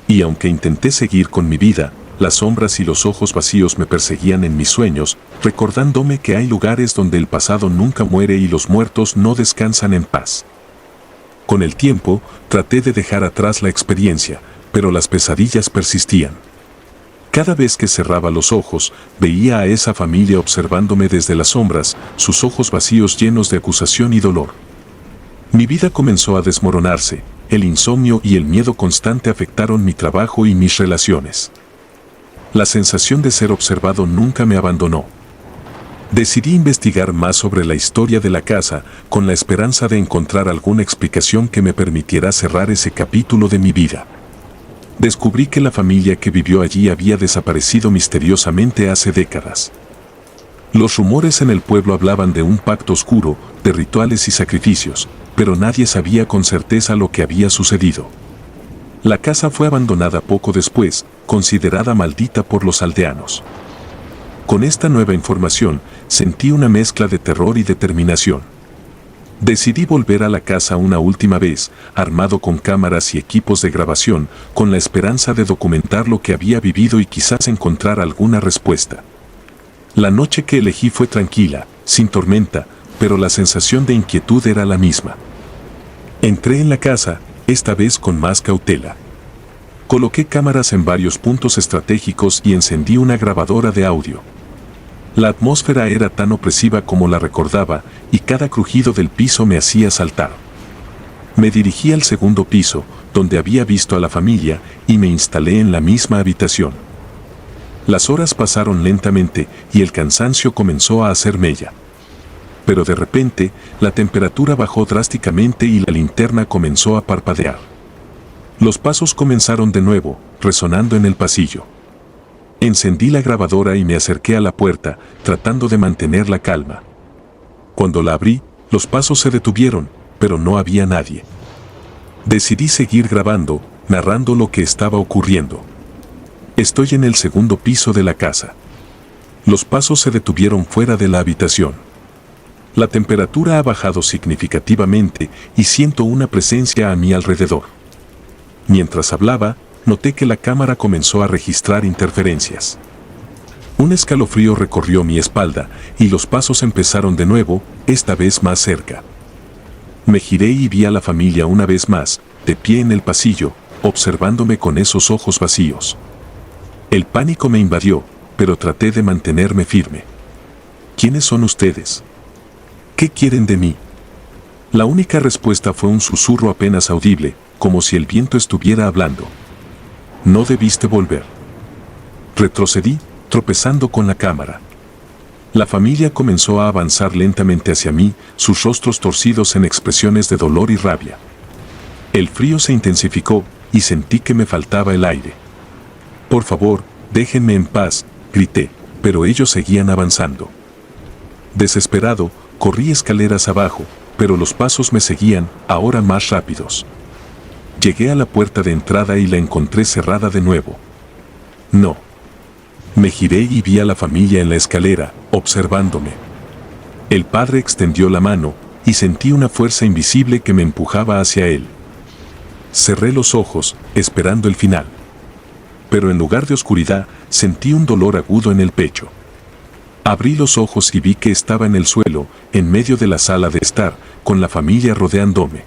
Y aunque intenté seguir con mi vida, las sombras y los ojos vacíos me perseguían en mis sueños, recordándome que hay lugares donde el pasado nunca muere y los muertos no descansan en paz. Con el tiempo, traté de dejar atrás la experiencia, pero las pesadillas persistían. Cada vez que cerraba los ojos, veía a esa familia observándome desde las sombras, sus ojos vacíos llenos de acusación y dolor. Mi vida comenzó a desmoronarse, el insomnio y el miedo constante afectaron mi trabajo y mis relaciones. La sensación de ser observado nunca me abandonó. Decidí investigar más sobre la historia de la casa, con la esperanza de encontrar alguna explicación que me permitiera cerrar ese capítulo de mi vida. Descubrí que la familia que vivió allí había desaparecido misteriosamente hace décadas. Los rumores en el pueblo hablaban de un pacto oscuro, de rituales y sacrificios, pero nadie sabía con certeza lo que había sucedido. La casa fue abandonada poco después, considerada maldita por los aldeanos. Con esta nueva información, sentí una mezcla de terror y determinación. Decidí volver a la casa una última vez, armado con cámaras y equipos de grabación, con la esperanza de documentar lo que había vivido y quizás encontrar alguna respuesta. La noche que elegí fue tranquila, sin tormenta, pero la sensación de inquietud era la misma. Entré en la casa, esta vez con más cautela. Coloqué cámaras en varios puntos estratégicos y encendí una grabadora de audio. La atmósfera era tan opresiva como la recordaba, y cada crujido del piso me hacía saltar. Me dirigí al segundo piso, donde había visto a la familia, y me instalé en la misma habitación. Las horas pasaron lentamente, y el cansancio comenzó a hacer mella. Pero de repente, la temperatura bajó drásticamente y la linterna comenzó a parpadear. Los pasos comenzaron de nuevo, resonando en el pasillo. Encendí la grabadora y me acerqué a la puerta, tratando de mantener la calma. Cuando la abrí, los pasos se detuvieron, pero no había nadie. Decidí seguir grabando, narrando lo que estaba ocurriendo. Estoy en el segundo piso de la casa. Los pasos se detuvieron fuera de la habitación. La temperatura ha bajado significativamente y siento una presencia a mi alrededor. Mientras hablaba, noté que la cámara comenzó a registrar interferencias. Un escalofrío recorrió mi espalda y los pasos empezaron de nuevo, esta vez más cerca. Me giré y vi a la familia una vez más, de pie en el pasillo, observándome con esos ojos vacíos. El pánico me invadió, pero traté de mantenerme firme. ¿Quiénes son ustedes? ¿Qué quieren de mí? La única respuesta fue un susurro apenas audible, como si el viento estuviera hablando. No debiste volver. Retrocedí, tropezando con la cámara. La familia comenzó a avanzar lentamente hacia mí, sus rostros torcidos en expresiones de dolor y rabia. El frío se intensificó, y sentí que me faltaba el aire. Por favor, déjenme en paz, grité, pero ellos seguían avanzando. Desesperado, corrí escaleras abajo, pero los pasos me seguían, ahora más rápidos. Llegué a la puerta de entrada y la encontré cerrada de nuevo. No. Me giré y vi a la familia en la escalera, observándome. El padre extendió la mano, y sentí una fuerza invisible que me empujaba hacia él. Cerré los ojos, esperando el final. Pero en lugar de oscuridad, sentí un dolor agudo en el pecho. Abrí los ojos y vi que estaba en el suelo, en medio de la sala de estar, con la familia rodeándome.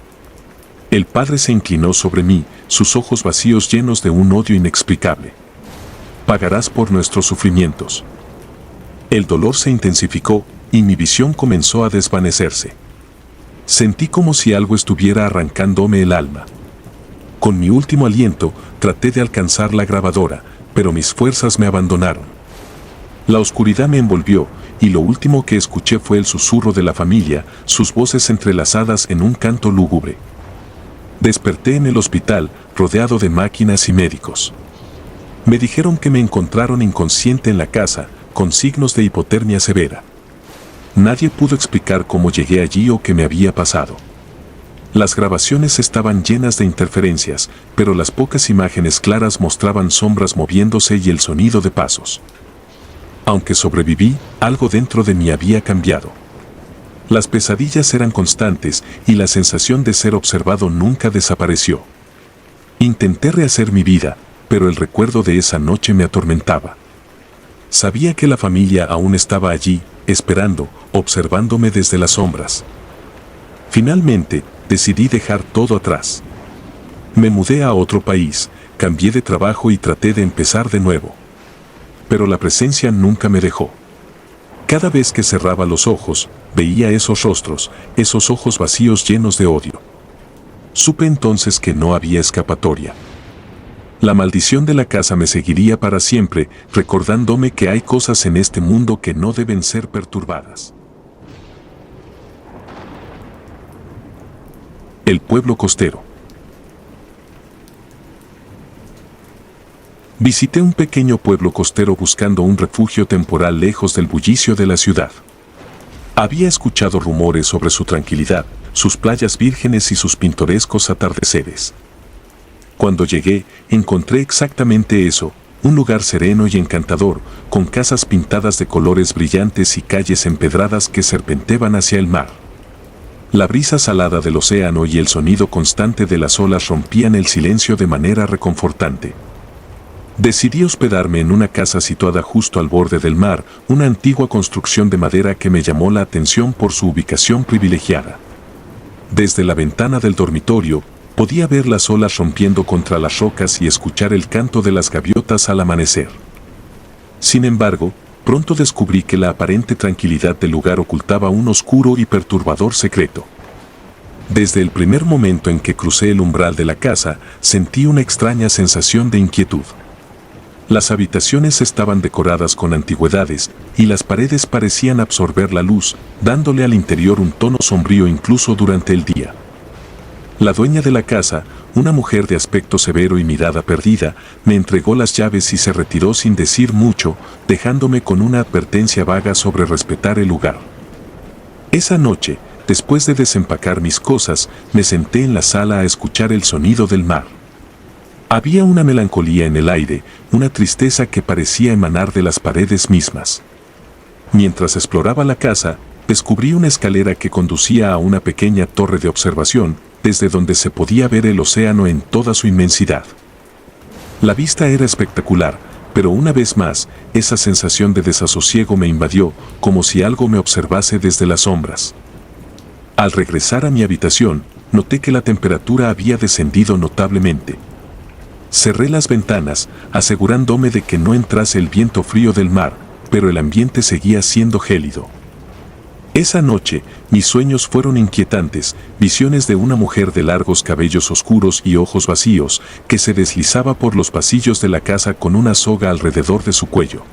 El padre se inclinó sobre mí, sus ojos vacíos llenos de un odio inexplicable. Pagarás por nuestros sufrimientos. El dolor se intensificó y mi visión comenzó a desvanecerse. Sentí como si algo estuviera arrancándome el alma. Con mi último aliento, traté de alcanzar la grabadora, pero mis fuerzas me abandonaron. La oscuridad me envolvió, y lo último que escuché fue el susurro de la familia, sus voces entrelazadas en un canto lúgubre. Desperté en el hospital, rodeado de máquinas y médicos. Me dijeron que me encontraron inconsciente en la casa, con signos de hipotermia severa. Nadie pudo explicar cómo llegué allí o qué me había pasado. Las grabaciones estaban llenas de interferencias, pero las pocas imágenes claras mostraban sombras moviéndose y el sonido de pasos. Aunque sobreviví, algo dentro de mí había cambiado. Las pesadillas eran constantes y la sensación de ser observado nunca desapareció. Intenté rehacer mi vida, pero el recuerdo de esa noche me atormentaba. Sabía que la familia aún estaba allí, esperando, observándome desde las sombras. Finalmente, decidí dejar todo atrás. Me mudé a otro país, cambié de trabajo y traté de empezar de nuevo. Pero la presencia nunca me dejó. Cada vez que cerraba los ojos, veía esos rostros, esos ojos vacíos llenos de odio. Supe entonces que no había escapatoria. La maldición de la casa me seguiría para siempre, recordándome que hay cosas en este mundo que no deben ser perturbadas. El pueblo costero. Visité un pequeño pueblo costero buscando un refugio temporal lejos del bullicio de la ciudad. Había escuchado rumores sobre su tranquilidad, sus playas vírgenes y sus pintorescos atardeceres. Cuando llegué, encontré exactamente eso, un lugar sereno y encantador, con casas pintadas de colores brillantes y calles empedradas que serpenteaban hacia el mar. La brisa salada del océano y el sonido constante de las olas rompían el silencio de manera reconfortante. Decidí hospedarme en una casa situada justo al borde del mar, una antigua construcción de madera que me llamó la atención por su ubicación privilegiada. Desde la ventana del dormitorio, podía ver las olas rompiendo contra las rocas y escuchar el canto de las gaviotas al amanecer. Sin embargo, pronto descubrí que la aparente tranquilidad del lugar ocultaba un oscuro y perturbador secreto. Desde el primer momento en que crucé el umbral de la casa, sentí una extraña sensación de inquietud. Las habitaciones estaban decoradas con antigüedades y las paredes parecían absorber la luz, dándole al interior un tono sombrío incluso durante el día. La dueña de la casa, una mujer de aspecto severo y mirada perdida, me entregó las llaves y se retiró sin decir mucho, dejándome con una advertencia vaga sobre respetar el lugar. Esa noche, después de desempacar mis cosas, me senté en la sala a escuchar el sonido del mar. Había una melancolía en el aire, una tristeza que parecía emanar de las paredes mismas. Mientras exploraba la casa, descubrí una escalera que conducía a una pequeña torre de observación, desde donde se podía ver el océano en toda su inmensidad. La vista era espectacular, pero una vez más, esa sensación de desasosiego me invadió, como si algo me observase desde las sombras. Al regresar a mi habitación, noté que la temperatura había descendido notablemente. Cerré las ventanas, asegurándome de que no entrase el viento frío del mar, pero el ambiente seguía siendo gélido. Esa noche, mis sueños fueron inquietantes, visiones de una mujer de largos cabellos oscuros y ojos vacíos, que se deslizaba por los pasillos de la casa con una soga alrededor de su cuello.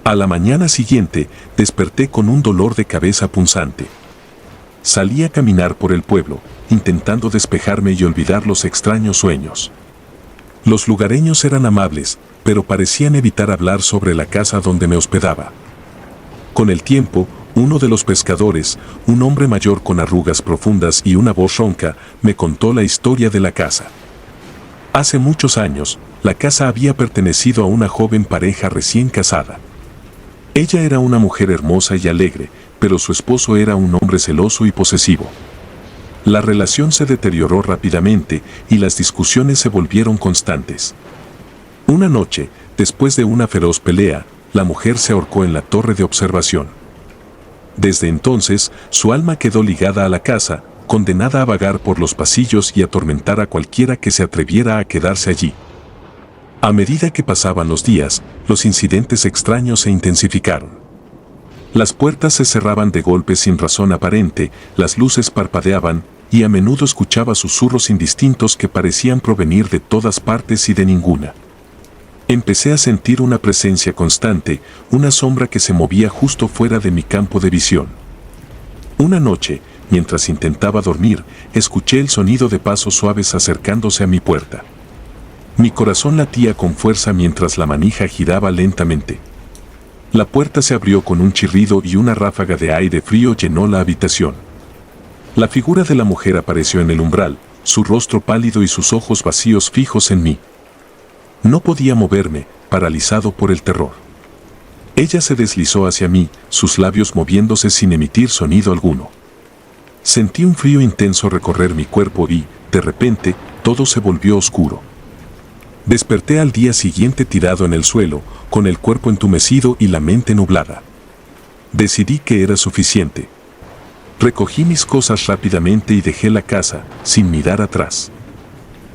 A la mañana siguiente, desperté con un dolor de cabeza punzante. Salí a caminar por el pueblo, intentando despejarme y olvidar los extraños sueños. Los lugareños eran amables, pero parecían evitar hablar sobre la casa donde me hospedaba. Con el tiempo, uno de los pescadores, un hombre mayor con arrugas profundas y una voz ronca, me contó la historia de la casa. Hace muchos años, la casa había pertenecido a una joven pareja recién casada. Ella era una mujer hermosa y alegre, pero su esposo era un hombre celoso y posesivo. La relación se deterioró rápidamente y las discusiones se volvieron constantes. Una noche, después de una feroz pelea, la mujer se ahorcó en la torre de observación. Desde entonces, su alma quedó ligada a la casa, condenada a vagar por los pasillos y atormentar a cualquiera que se atreviera a quedarse allí. A medida que pasaban los días, los incidentes extraños se intensificaron. Las puertas se cerraban de golpe sin razón aparente, las luces parpadeaban, y a menudo escuchaba susurros indistintos que parecían provenir de todas partes y de ninguna. Empecé a sentir una presencia constante, una sombra que se movía justo fuera de mi campo de visión. Una noche, mientras intentaba dormir, escuché el sonido de pasos suaves acercándose a mi puerta. Mi corazón latía con fuerza mientras la manija giraba lentamente. La puerta se abrió con un chirrido y una ráfaga de aire frío llenó la habitación. La figura de la mujer apareció en el umbral, su rostro pálido y sus ojos vacíos fijos en mí. No podía moverme, paralizado por el terror. Ella se deslizó hacia mí, sus labios moviéndose sin emitir sonido alguno. Sentí un frío intenso recorrer mi cuerpo y, de repente, todo se volvió oscuro. Desperté al día siguiente tirado en el suelo, con el cuerpo entumecido y la mente nublada. Decidí que era suficiente. Recogí mis cosas rápidamente y dejé la casa, sin mirar atrás.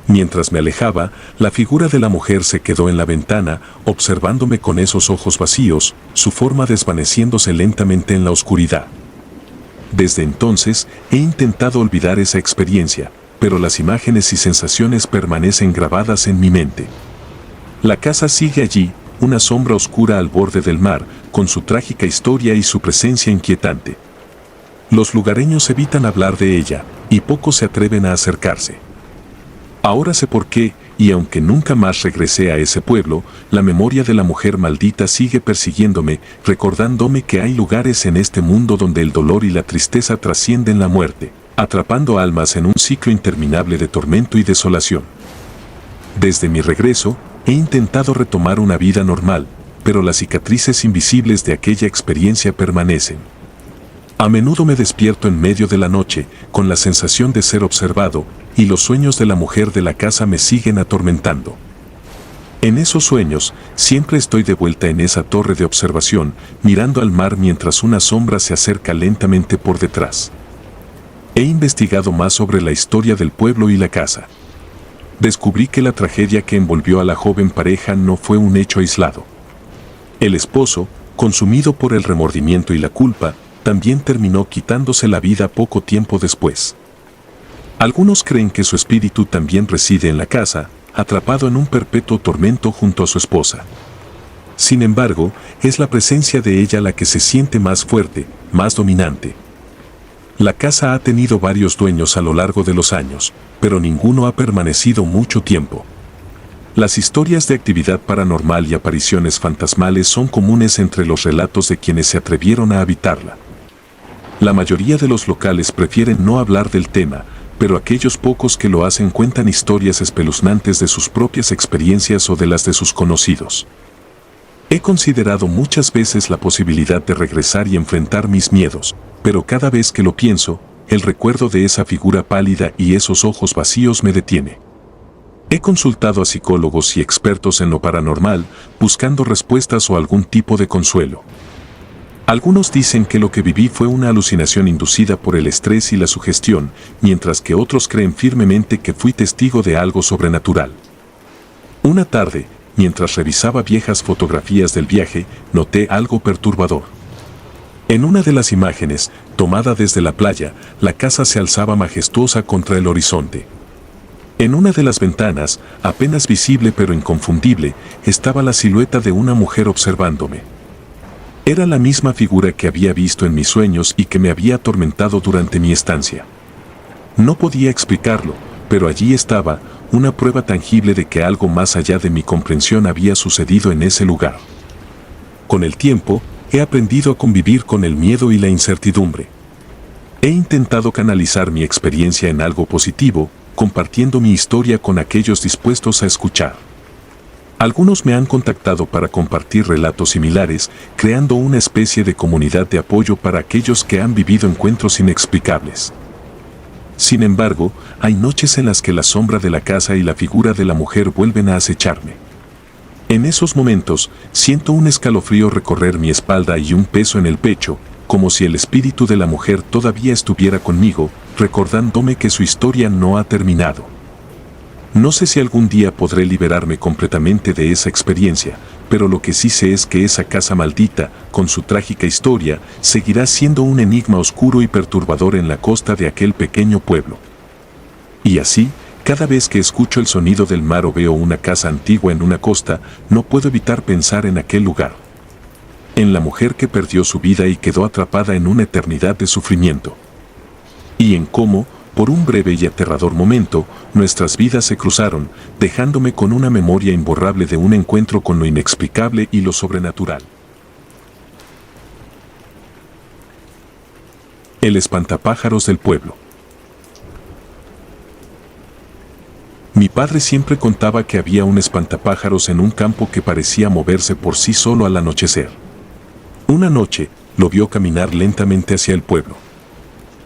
Mientras me alejaba, la figura de la mujer se quedó en la ventana, observándome con esos ojos vacíos, su forma desvaneciéndose lentamente en la oscuridad. Desde entonces, he intentado olvidar esa experiencia, pero las imágenes y sensaciones permanecen grabadas en mi mente. La casa sigue allí, una sombra oscura al borde del mar, con su trágica historia y su presencia inquietante. Los lugareños evitan hablar de ella, y pocos se atreven a acercarse. Ahora sé por qué, y aunque nunca más regresé a ese pueblo, la memoria de la mujer maldita sigue persiguiéndome, recordándome que hay lugares en este mundo donde el dolor y la tristeza trascienden la muerte, atrapando almas en un ciclo interminable de tormento y desolación. Desde mi regreso, he intentado retomar una vida normal, pero las cicatrices invisibles de aquella experiencia permanecen. A menudo me despierto en medio de la noche, con la sensación de ser observado, y los sueños de la mujer de la casa me siguen atormentando. En esos sueños, siempre estoy de vuelta en esa torre de observación, mirando al mar mientras una sombra se acerca lentamente por detrás. He investigado más sobre la historia del pueblo y la casa. Descubrí que la tragedia que envolvió a la joven pareja no fue un hecho aislado. El esposo, consumido por el remordimiento y la culpa, también terminó quitándose la vida poco tiempo después. Algunos creen que su espíritu también reside en la casa, atrapado en un perpetuo tormento junto a su esposa. Sin embargo, es la presencia de ella la que se siente más fuerte, más dominante. La casa ha tenido varios dueños a lo largo de los años, pero ninguno ha permanecido mucho tiempo. Las historias de actividad paranormal y apariciones fantasmales son comunes entre los relatos de quienes se atrevieron a habitarla. La mayoría de los locales prefieren no hablar del tema, pero aquellos pocos que lo hacen cuentan historias espeluznantes de sus propias experiencias o de las de sus conocidos. He considerado muchas veces la posibilidad de regresar y enfrentar mis miedos, pero cada vez que lo pienso, el recuerdo de esa figura pálida y esos ojos vacíos me detiene. He consultado a psicólogos y expertos en lo paranormal, buscando respuestas o algún tipo de consuelo. Algunos dicen que lo que viví fue una alucinación inducida por el estrés y la sugestión, mientras que otros creen firmemente que fui testigo de algo sobrenatural. Una tarde, mientras revisaba viejas fotografías del viaje, noté algo perturbador. En una de las imágenes, tomada desde la playa, la casa se alzaba majestuosa contra el horizonte. En una de las ventanas, apenas visible pero inconfundible, estaba la silueta de una mujer observándome. Era la misma figura que había visto en mis sueños y que me había atormentado durante mi estancia. No podía explicarlo, pero allí estaba, una prueba tangible de que algo más allá de mi comprensión había sucedido en ese lugar. Con el tiempo, he aprendido a convivir con el miedo y la incertidumbre. He intentado canalizar mi experiencia en algo positivo, compartiendo mi historia con aquellos dispuestos a escuchar. Algunos me han contactado para compartir relatos similares, creando una especie de comunidad de apoyo para aquellos que han vivido encuentros inexplicables. Sin embargo, hay noches en las que la sombra de la casa y la figura de la mujer vuelven a acecharme. En esos momentos, siento un escalofrío recorrer mi espalda y un peso en el pecho, como si el espíritu de la mujer todavía estuviera conmigo, recordándome que su historia no ha terminado. No sé si algún día podré liberarme completamente de esa experiencia, pero lo que sí sé es que esa casa maldita, con su trágica historia, seguirá siendo un enigma oscuro y perturbador en la costa de aquel pequeño pueblo. Y así, cada vez que escucho el sonido del mar o veo una casa antigua en una costa, no puedo evitar pensar en aquel lugar. En la mujer que perdió su vida y quedó atrapada en una eternidad de sufrimiento. Y en cómo, por un breve y aterrador momento, nuestras vidas se cruzaron, dejándome con una memoria imborrable de un encuentro con lo inexplicable y lo sobrenatural. El espantapájaros del pueblo. Mi padre siempre contaba que había un espantapájaros en un campo que parecía moverse por sí solo al anochecer. Una noche, lo vio caminar lentamente hacia el pueblo.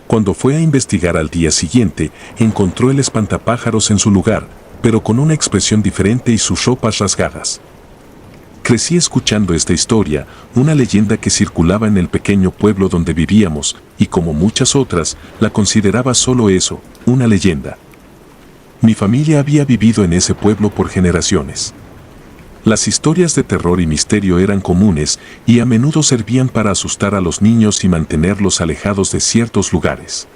Cuando fue a investigar al día siguiente, encontró el espantapájaros en su lugar, pero con una expresión diferente y sus ropas rasgadas. Crecí escuchando esta historia, una leyenda que circulaba en el pequeño pueblo donde vivíamos, y como muchas otras, la consideraba solo eso, una leyenda. Mi familia había vivido en ese pueblo por generaciones. Las historias de terror y misterio eran comunes y a menudo servían para asustar a los niños y mantenerlos alejados de ciertos lugares.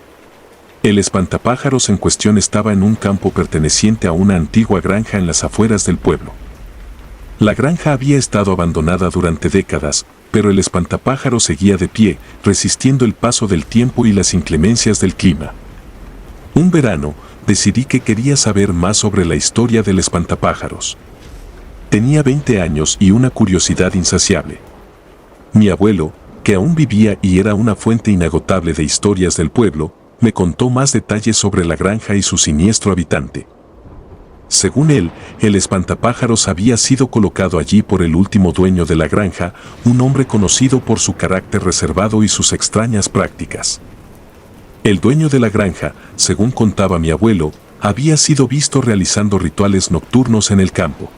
El espantapájaros en cuestión estaba en un campo perteneciente a una antigua granja en las afueras del pueblo. La granja había estado abandonada durante décadas, pero el espantapájaros seguía de pie, resistiendo el paso del tiempo y las inclemencias del clima. Un verano, decidí que quería saber más sobre la historia del espantapájaros. Tenía 20 años y una curiosidad insaciable. Mi abuelo, que aún vivía y era una fuente inagotable de historias del pueblo, me contó más detalles sobre la granja y su siniestro habitante. Según él, el espantapájaros había sido colocado allí por el último dueño de la granja, un hombre conocido por su carácter reservado y sus extrañas prácticas. El dueño de la granja, según contaba mi abuelo, había sido visto realizando rituales nocturnos en el campo.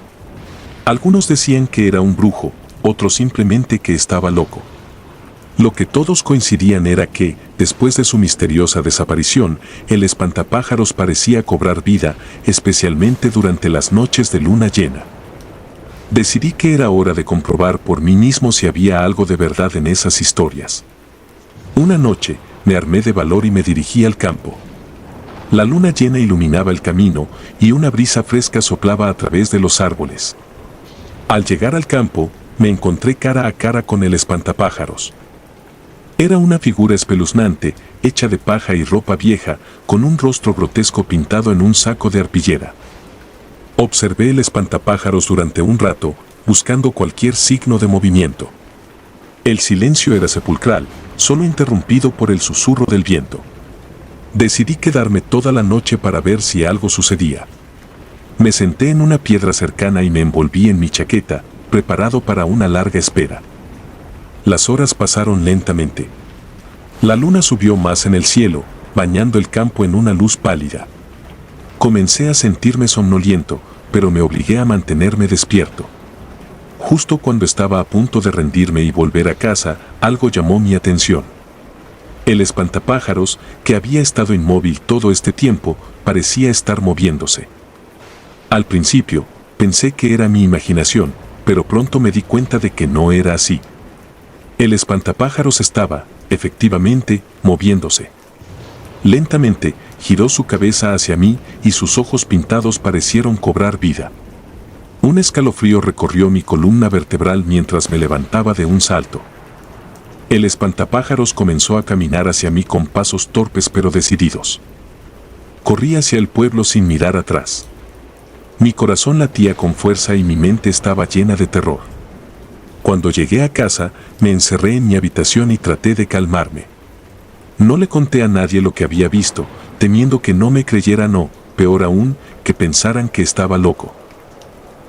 Algunos decían que era un brujo, otros simplemente que estaba loco. Lo que todos coincidían era que, después de su misteriosa desaparición, el espantapájaros parecía cobrar vida, especialmente durante las noches de luna llena. Decidí que era hora de comprobar por mí mismo si había algo de verdad en esas historias. Una noche, me armé de valor y me dirigí al campo. La luna llena iluminaba el camino y una brisa fresca soplaba a través de los árboles. Al llegar al campo, me encontré cara a cara con el espantapájaros. Era una figura espeluznante, hecha de paja y ropa vieja, con un rostro grotesco pintado en un saco de arpillera. Observé el espantapájaros durante un rato, buscando cualquier signo de movimiento. El silencio era sepulcral, solo interrumpido por el susurro del viento. Decidí quedarme toda la noche para ver si algo sucedía. Me senté en una piedra cercana y me envolví en mi chaqueta, preparado para una larga espera. Las horas pasaron lentamente. La luna subió más en el cielo, bañando el campo en una luz pálida. Comencé a sentirme somnoliento, pero me obligué a mantenerme despierto. Justo cuando estaba a punto de rendirme y volver a casa, algo llamó mi atención. El espantapájaros, que había estado inmóvil todo este tiempo, parecía estar moviéndose. Al principio, pensé que era mi imaginación, pero pronto me di cuenta de que no era así. El espantapájaros estaba, efectivamente, moviéndose. Lentamente, giró su cabeza hacia mí y sus ojos pintados parecieron cobrar vida. Un escalofrío recorrió mi columna vertebral mientras me levantaba de un salto. El espantapájaros comenzó a caminar hacia mí con pasos torpes pero decididos. Corrí hacia el pueblo sin mirar atrás. Mi corazón latía con fuerza y mi mente estaba llena de terror. Cuando llegué a casa, me encerré en mi habitación y traté de calmarme. No le conté a nadie lo que había visto, temiendo que no me creyeran o, peor aún, que pensaran que estaba loco.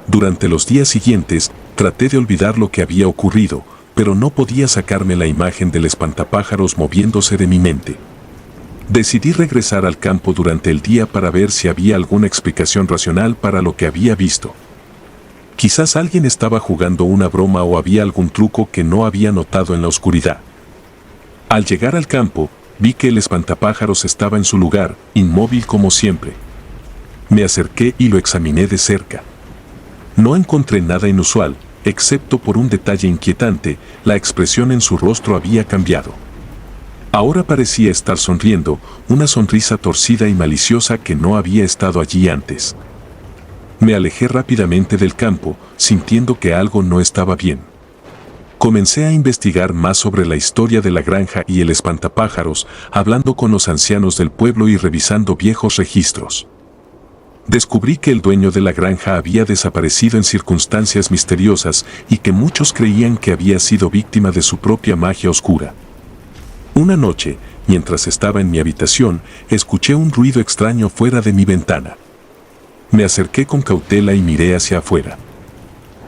Durante los días siguientes, traté de olvidar lo que había ocurrido, pero no podía sacarme la imagen del espantapájaros moviéndose de mi mente. Decidí regresar al campo durante el día para ver si había alguna explicación racional para lo que había visto. Quizás alguien estaba jugando una broma o había algún truco que no había notado en la oscuridad. Al llegar al campo, vi que el espantapájaros estaba en su lugar, inmóvil como siempre. Me acerqué y lo examiné de cerca. No encontré nada inusual, excepto por un detalle inquietante: la expresión en su rostro había cambiado. Ahora parecía estar sonriendo, una sonrisa torcida y maliciosa que no había estado allí antes. Me alejé rápidamente del campo, sintiendo que algo no estaba bien. Comencé a investigar más sobre la historia de la granja y el espantapájaros, hablando con los ancianos del pueblo y revisando viejos registros. Descubrí que el dueño de la granja había desaparecido en circunstancias misteriosas y que muchos creían que había sido víctima de su propia magia oscura. Una noche, mientras estaba en mi habitación, escuché un ruido extraño fuera de mi ventana. Me acerqué con cautela y miré hacia afuera.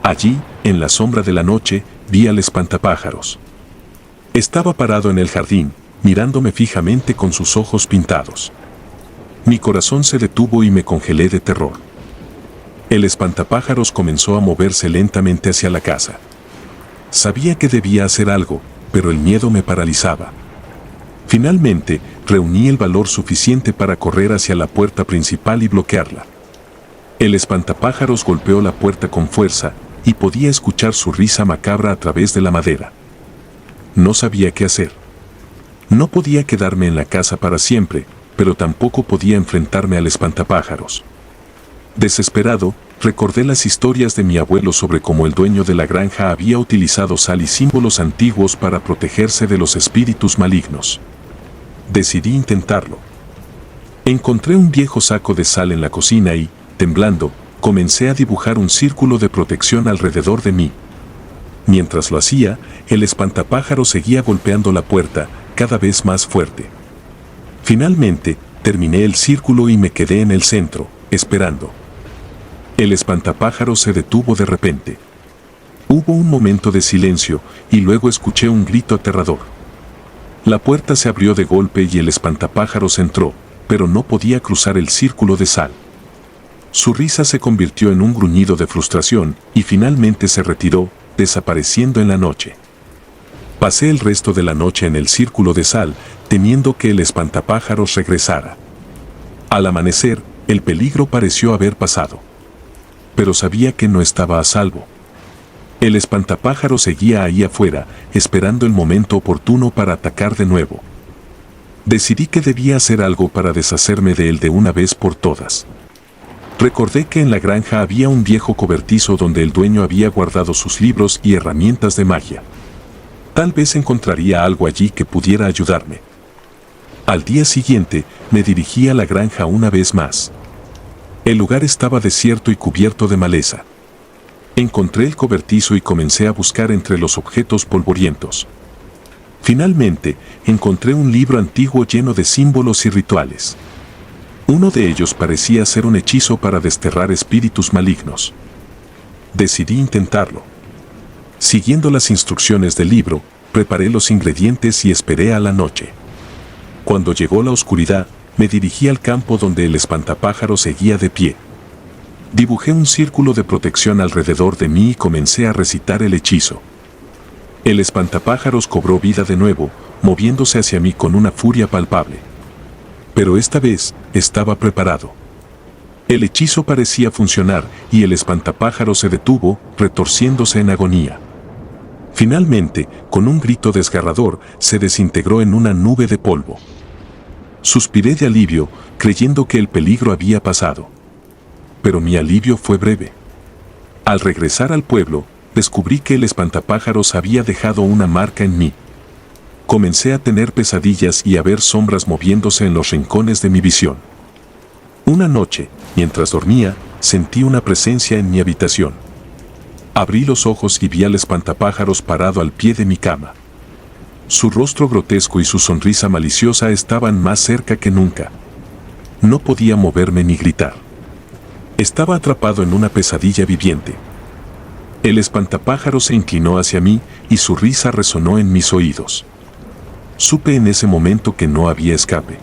Allí, en la sombra de la noche, vi al espantapájaros. Estaba parado en el jardín, mirándome fijamente con sus ojos pintados. Mi corazón se detuvo y me congelé de terror. El espantapájaros comenzó a moverse lentamente hacia la casa. Sabía que debía hacer algo, pero el miedo me paralizaba. Finalmente, reuní el valor suficiente para correr hacia la puerta principal y bloquearla. El espantapájaros golpeó la puerta con fuerza, y podía escuchar su risa macabra a través de la madera. No sabía qué hacer. No podía quedarme en la casa para siempre, pero tampoco podía enfrentarme al espantapájaros. Desesperado, recordé las historias de mi abuelo sobre cómo el dueño de la granja había utilizado sal y símbolos antiguos para protegerse de los espíritus malignos. Decidí intentarlo. Encontré un viejo saco de sal en la cocina y, temblando, comencé a dibujar un círculo de protección alrededor de mí. Mientras lo hacía, el espantapájaro seguía golpeando la puerta, cada vez más fuerte. Finalmente, terminé el círculo y me quedé en el centro, esperando. El espantapájaro se detuvo de repente. Hubo un momento de silencio, y luego escuché un grito aterrador. La puerta se abrió de golpe y el espantapájaros entró, pero no podía cruzar el círculo de sal. Su risa se convirtió en un gruñido de frustración, y finalmente se retiró, desapareciendo en la noche. Pasé el resto de la noche en el círculo de sal, temiendo que el espantapájaros regresara. Al amanecer, el peligro pareció haber pasado. Pero sabía que no estaba a salvo. El espantapájaros seguía ahí afuera, esperando el momento oportuno para atacar de nuevo. Decidí que debía hacer algo para deshacerme de él de una vez por todas. Recordé que en la granja había un viejo cobertizo donde el dueño había guardado sus libros y herramientas de magia. Tal vez encontraría algo allí que pudiera ayudarme. Al día siguiente, me dirigí a la granja una vez más. El lugar estaba desierto y cubierto de maleza. Encontré el cobertizo y comencé a buscar entre los objetos polvorientos. Finalmente, encontré un libro antiguo lleno de símbolos y rituales. Uno de ellos parecía ser un hechizo para desterrar espíritus malignos. Decidí intentarlo. Siguiendo las instrucciones del libro, preparé los ingredientes y esperé a la noche. Cuando llegó la oscuridad, me dirigí al campo donde el espantapájaros seguía de pie. Dibujé un círculo de protección alrededor de mí y comencé a recitar el hechizo. El espantapájaros cobró vida de nuevo, moviéndose hacia mí con una furia palpable. Pero esta vez, estaba preparado. El hechizo parecía funcionar y el espantapájaros se detuvo, retorciéndose en agonía. Finalmente, con un grito desgarrador, se desintegró en una nube de polvo. Suspiré de alivio, creyendo que el peligro había pasado. Pero mi alivio fue breve. Al regresar al pueblo, descubrí que el espantapájaros había dejado una marca en mí. Comencé a tener pesadillas y a ver sombras moviéndose en los rincones de mi visión. Una noche, mientras dormía, sentí una presencia en mi habitación. Abrí los ojos y vi al espantapájaros parado al pie de mi cama. Su rostro grotesco y su sonrisa maliciosa estaban más cerca que nunca. No podía moverme ni gritar. Estaba atrapado en una pesadilla viviente. El espantapájaros se inclinó hacia mí y su risa resonó en mis oídos. Supe en ese momento que no había escape.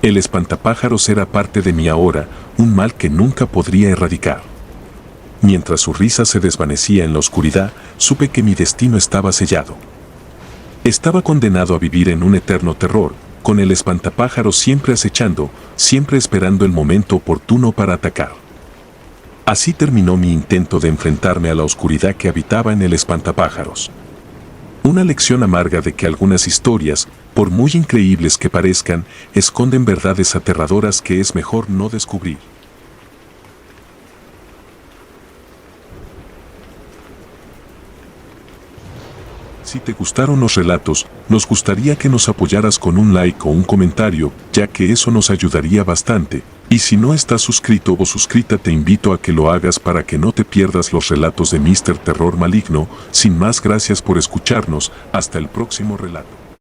El espantapájaros era parte de mí ahora, un mal que nunca podría erradicar. Mientras su risa se desvanecía en la oscuridad, supe que mi destino estaba sellado. Estaba condenado a vivir en un eterno terror, con el espantapájaros siempre acechando, siempre esperando el momento oportuno para atacar. Así terminó mi intento de enfrentarme a la oscuridad que habitaba en el espantapájaros. Una lección amarga de que algunas historias, por muy increíbles que parezcan, esconden verdades aterradoras que es mejor no descubrir. Si te gustaron los relatos, nos gustaría que nos apoyaras con un like o un comentario, ya que eso nos ayudaría bastante. Y si no estás suscrito o suscrita, te invito a que lo hagas para que no te pierdas los relatos de Mr. Terror Maligno. Sin más, gracias por escucharnos. Hasta el próximo relato.